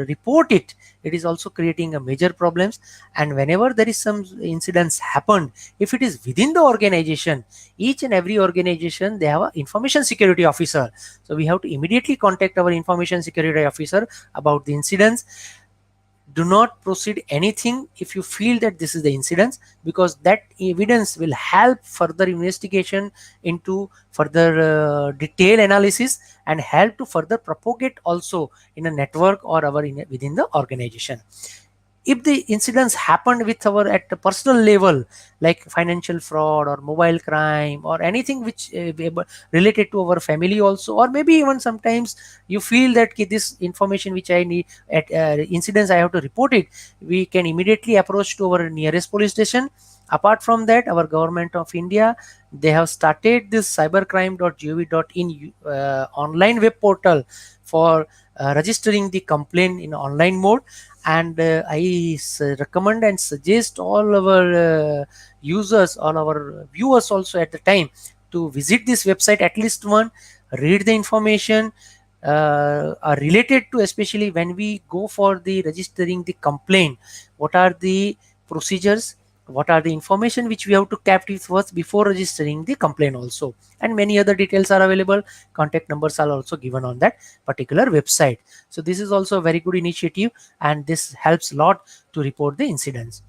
report it, it is also creating a major problems. And whenever there is some incidents happened, if it is within the organization, each and every organization, they have an information security officer. So we have to immediately contact our information security officer about the incidents. Do not proceed anything if you feel that this is the incident, because that evidence will help further investigation into further detail analysis, and help to further propagate also in a network or within the organization. if the incidents happened with our at the personal level, like financial fraud or mobile crime or anything which related to our family also, or maybe even sometimes you feel that "Ki, this information which I need at incidents I have to report it," we can immediately approach to our nearest police station. Apart from that, our government of India, they have started this cybercrime.gov.in online web portal for registering the complaint in online mode. And recommend and suggest all our users, all our viewers also at the time, to visit this website at least one, read the information are related to, especially when we go for the registering the complaint, what are the procedures, what are the information which we have to capture first before registering the complaint also, and many other details are available. Contact numbers are also given on that particular website. So this is also a very good initiative, and this helps a lot to report the incidents.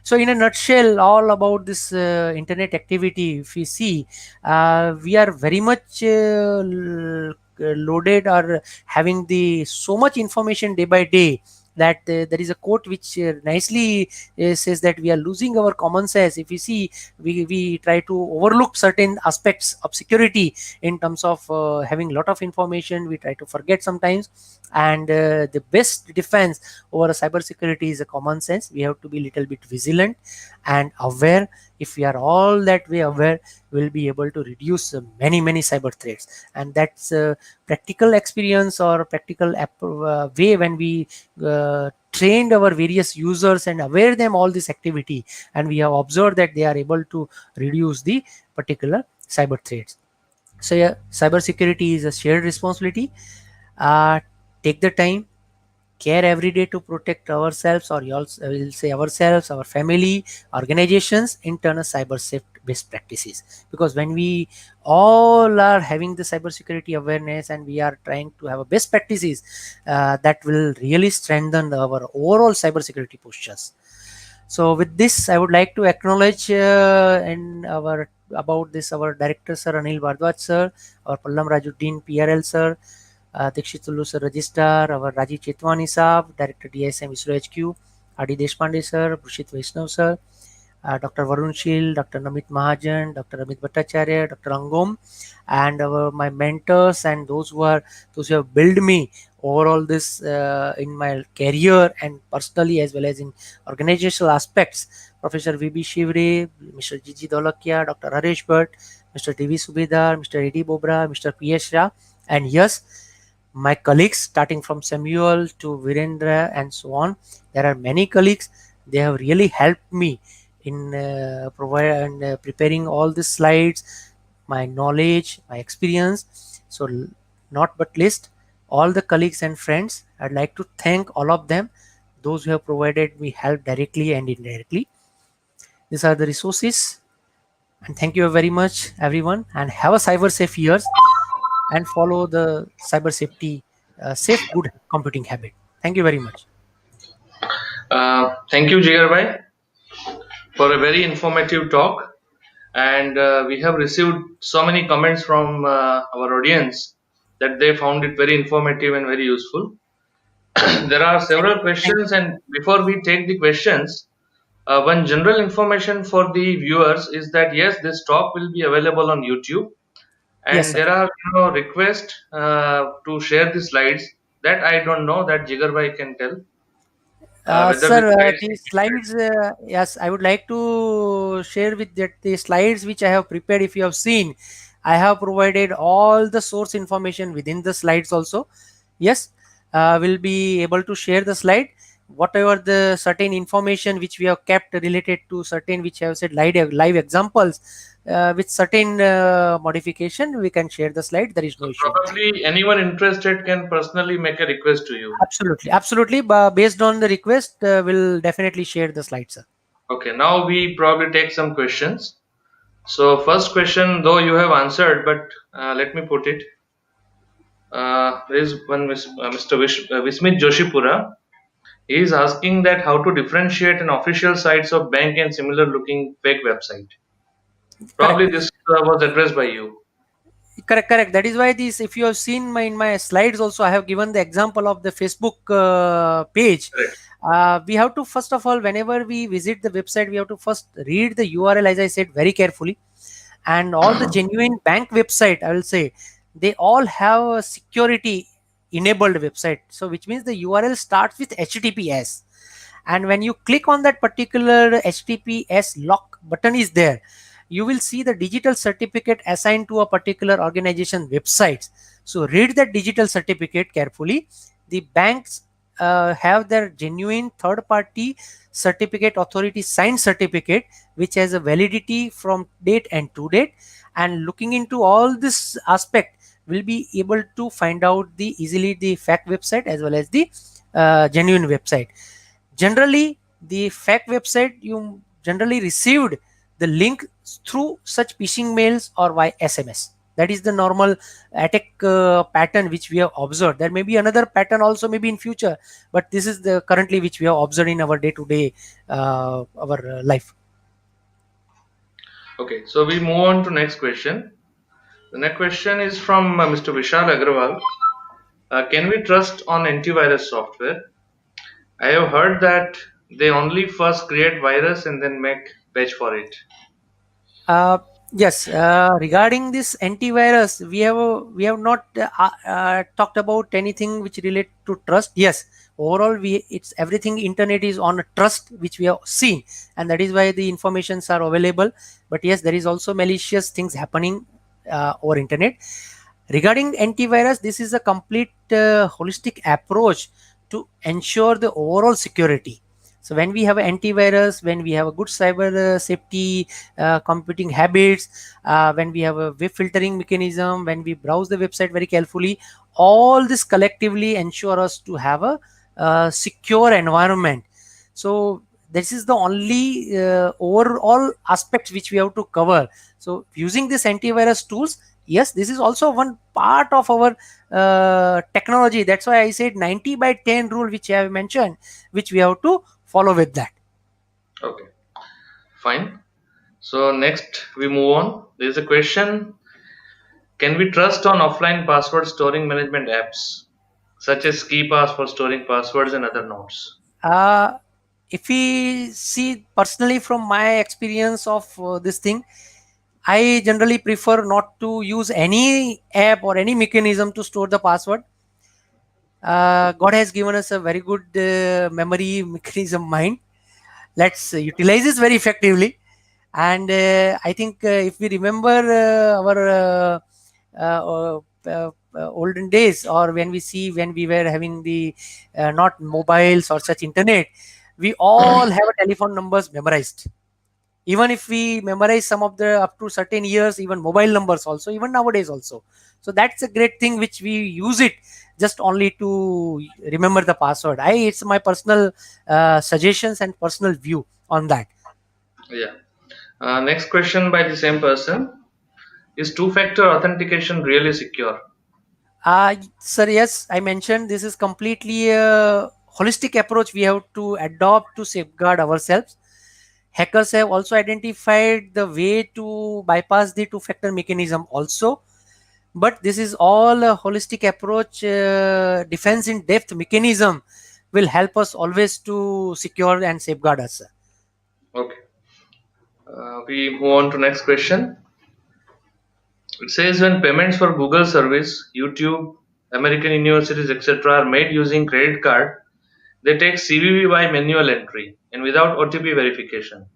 So in a nutshell, all about this internet activity, if we see, we are very much loaded or having the so much information day by day, that there is a quote which nicely says that we are losing our common sense. If we see, we try to overlook certain aspects of security in terms of having a lot of information, we try to forget sometimes. And the best defense over a cyber security is a common sense. We have to be little bit vigilant and aware. If we are all that way aware, we'll be able to reduce many cyber threats. And that's practical experience or practical way when we trained our various users and aware them all this activity, and we have observed that they are able to reduce the particular cyber threats. So yeah, cyber security is a shared responsibility. uh, Take the time, care every day to protect ourselves, or you also will say ourselves, our family, organizations, internal cyber safe best practices. Because when we all are having the cyber security awareness and we are trying to have a best practices, that will really strengthen our overall cyber security postures. So with this, I would like to acknowledge and our about this our director sir Anil Bardwaj sir, our Pallam Rajuddin PRL sir, Dikshit Tullu sir registrar, our Rajiv Chetwani sahab, director DSM ISRO HQ, RD Deshpande sir, Brushit Vaishnav sir, Dr. Varun Shil, Dr. Namit Mahajan, Dr. Amit Bhattacharya, Dr. Angom, and my mentors and those who have built me overall this in my career and personally as well as in organizational aspects. Professor VB Shivre, Mr. Gigi Dolakia, Dr. Harish Bhatt, Mr. DV Subedar, Mr. Edi Bobra, Mr. PS Shah, and yes, my colleagues starting from Samuel to Virendra and so on. There are many colleagues. They have really helped me in preparing all the slides, my knowledge, my experience. So not but least all the colleagues and friends, I'd like to thank all of them, those who have provided me help directly and indirectly. These are the resources, and thank you very much everyone, and have a cyber safe years and follow the cyber safety safe good computing habit. Thank you very much. Thank you, Jigar bhai, for a very informative talk. And we have received so many comments from our audience that they found it very informative and very useful. There are Thank, several thank questions, and before we take the questions, one general information for the viewers is that yes, this talk will be available on YouTube, yes, and sir. there are requests to share the slides. That I don't know. That Jigar bhai can tell whether the Sir, slides the will be shared. slides, yes, I would like to share with that the slides which I have prepared. If you have seen, I have provided all the source information within the slides also. Yes, we'll be able to share the slide. Whatever the certain information which we have kept related to certain which I have said live examples with certain modification, we can share the slide. There is no So issue in that. probably anyone interested can personally make a request to you. Absolutely, absolutely. Based on the request, we'll definitely share the slides, sir. Okay, now we probably take some questions. So first question, though you have answered, but let me put it. There is one Mr. Vismit Joshipura. He is asking that how to differentiate an official sites of bank and similar looking fake website. Probably Correct. this was addressed by you. Correct. That is why this, if you have seen in my slides also, I have given the example of the Facebook page. Correct. We have to, first of all, whenever we visit the website, we have to first read the URL, as I said, very carefully. And all the genuine bank website, I will say, they all have a security enabled website. So which means the URL starts with HTTPS. And when you click on that particular HTTPS lock button is there, you will see the digital certificate assigned to a particular organization websites. So read that digital certificate carefully. The banks have their genuine third party certificate, authority signed certificate, which has a validity from date and to date. And looking into all this aspect, will be able to find out the easily the fact website as well as the genuine website. Generally, the fake website, you generally received the link through such phishing mails or by SMS. That is the normal attack pattern which we have observed. There may be another pattern also, maybe in future, but this is the currently which we have observed in our day-to-day our life. Okay, so we move on to next question. The next question is from Mr. Vishal Agrawal. Can we trust on antivirus software? I have heard that they only first create virus and then make patch for it. Yes, regarding this antivirus, we have not talked about anything which relate to trust. Yes, overall, it's everything. Internet is on a trust which we have seen, and that is why the informations are available. But yes, there is also malicious things happening over internet. Regarding antivirus, this is a complete holistic approach to ensure the overall security. So when we have an antivirus, when we have a good cyber safety computing habits, when we have a web filtering mechanism, when we browse the website very carefully, all this collectively ensure us to have a secure environment. So this is the only overall aspects which we have to cover. So using this antivirus tools, yes, this is also one part of our technology. That's why I said 90 by 10 rule which I have mentioned, which we have to follow with that. Okay, fine. So next we move on. There is a question: can we trust on offline password storing management apps such as KeyPass for storing passwords and other nodes? uh, if we see personally from my experience of this thing, I generally prefer not to use any app or any mechanism to store the password. God has given us a very good memory mechanism mind. Let's utilize this very effectively. And I think if we remember our olden days, or when we see when we were having the not mobiles or such internet, we all have a telephone numbers memorized. Even if we memorize some of the up to certain years, even mobile numbers also, even nowadays also. So that's a great thing which we use it just only to remember the password. It's my personal suggestions and personal view on that. Yeah. Next question by the same person: is two-factor authentication really secure? Sir, yes, I mentioned this is completely a holistic approach we have to adopt to safeguard ourselves. Hackers have also identified the way to bypass the two-factor mechanism also, but this is all a holistic approach. Defense in depth mechanism will help us always to secure and safeguard us. Okay. We move on to next question. It says when payments for Google service, YouTube, American universities, etc. are made using credit card, they take CVV by manual entry and without OTP verification.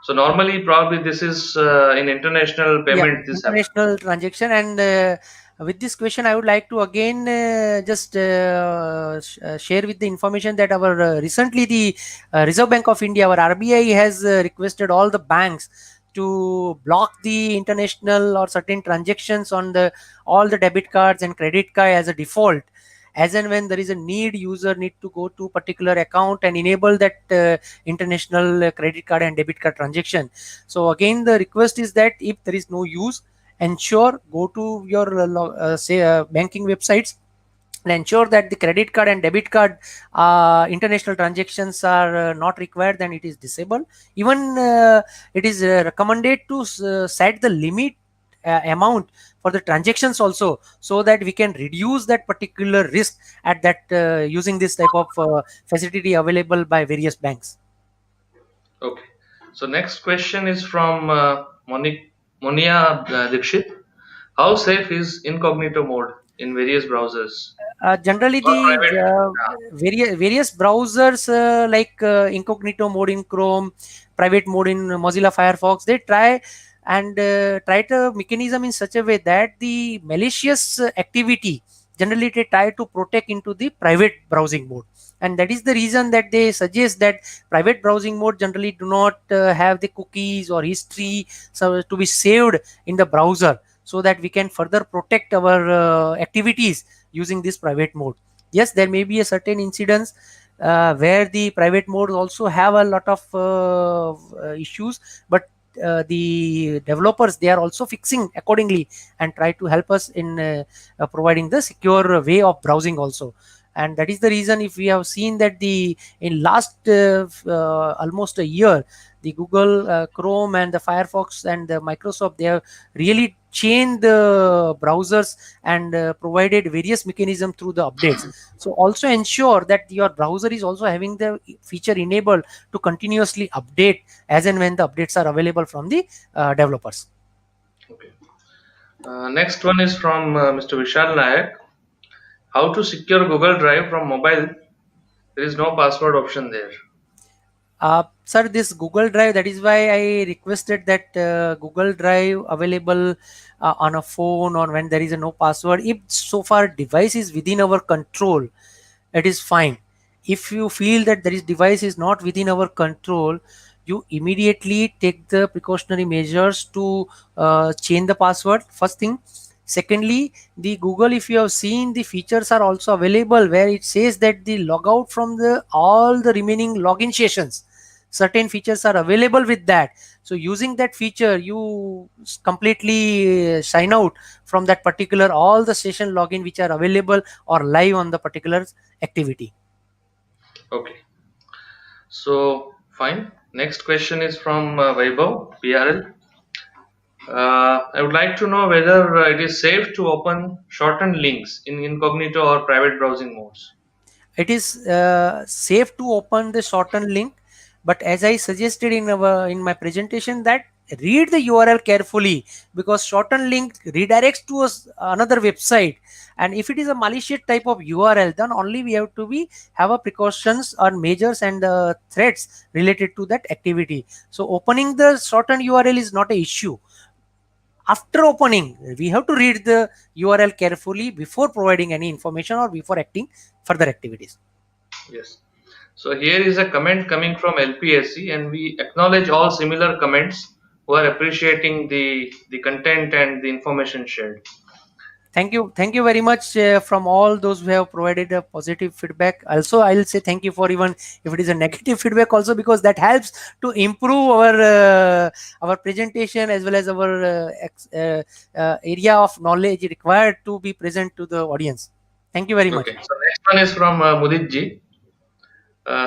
So normally, probably this is in international Yeah, payment. This happens. international transaction. And with this question, I would like to again just share with the information that our recently the Reserve Bank of India, our RBI, has requested all the banks to block the international or certain transactions on the all the debit cards and credit card as a default. As and when there is a need, user need to go to particular account and enable that international credit card and debit card transaction. So again, the request is that if there is no use, ensure go to your say banking websites and ensure that the credit card and debit card international transactions are not required, then it is disabled. Even it is recommended to set the limit amount for the transactions also, so that we can reduce that particular risk at that using this type of facility available by various banks. Okay. So next question is from Monia Dikshit. How safe is incognito mode in various browsers Generally, or the private? various browsers like incognito mode in Chrome, private mode in Mozilla Firefox, they try and try the mechanism in such a way that the malicious activity generally they try to protect into the private browsing mode, and that is the reason that they suggest that private browsing mode generally do not have the cookies or history so to be saved in the browser, so that we can further protect our activities using this private mode. Yes, there may be a certain incidents where the private modes also have a lot of issues, but the developers, they are also fixing accordingly and try to help us in providing the secure way of browsing also. And that is the reason, if we have seen that the in last almost a year, the Google Chrome and the Firefox and the Microsoft, they have really changed the browsers and provided various mechanism through the updates. So also ensure that your browser is also having the feature enabled to continuously update as and when the updates are available from the developers. Okay. Next one is from Mr. Vishal Nayak. How to secure Google Drive from mobile? There is no password option there. Sir, this Google Drive, that is why I requested that Google Drive available on a phone or when there is a no password. If so far device is within our control, it is fine. If you feel that there is device is not within our control, you immediately take the precautionary measures to change the password, first thing. Secondly, the Google, if you have seen, the features are also available where it says that the logout from the all the remaining login sessions, certain features are available with that. So using that feature, you completely sign out from that particular all the session login which are available or live on the particular activity. Okay. So fine. Next question is from Vaibhav, PRL. I would like to know whether it is safe to open shortened links in incognito or private browsing modes. It is safe to open the shortened link, but as I suggested in my presentation, that read the URL carefully, because shortened link redirects to another website, and if it is a malicious type of URL, then only we have to be have a precautions or measures and threats related to that activity. So opening the shortened URL is not a issue. After opening, we have to read the URL carefully before providing any information or before acting further activities. Yes. So here is a comment coming from LPSC, and we acknowledge all similar comments who are appreciating the content and the information shared. Thank you very much from all those who have provided a positive feedback. Also, I'll say thank you for even if it is a negative feedback also, because that helps to improve our presentation as well as our area of knowledge required to be present to the audience. Thank you very much. Okay. So next one is from Mudit ji.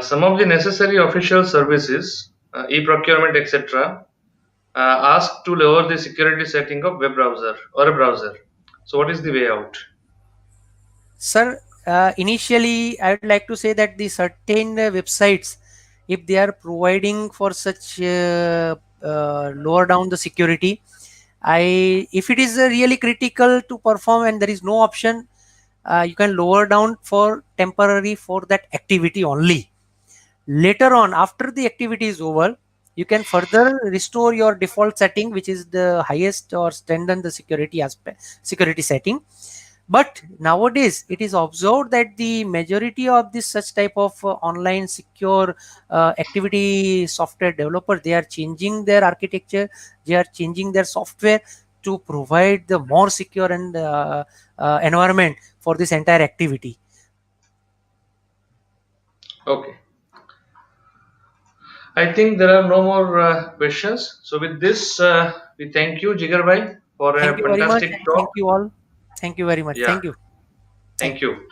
Some of the necessary official services, e-procurement, etc., ask to lower the security setting of web browser or a browser. So what is the way out? Sir, initially, I would like to say that the certain websites, if they are providing for such lower down the security, if it is really critical to perform and there is no option, you can lower down for temporary for that activity only. Later on, after the activity is over, you can further restore your default setting, which is the highest, or strengthen the security aspect, security setting. But nowadays it is observed that the majority of this such type of online secure activity software developer, they are changing their architecture, they are changing their software to provide the more secure and environment for this entire activity. Okay. I think there are no more questions. So with this, we thank you, Jigar bhai, for Thank a you very much, fantastic and talk. thank you all. Thank you very much. Yeah, Thank you. Thank thank you. you.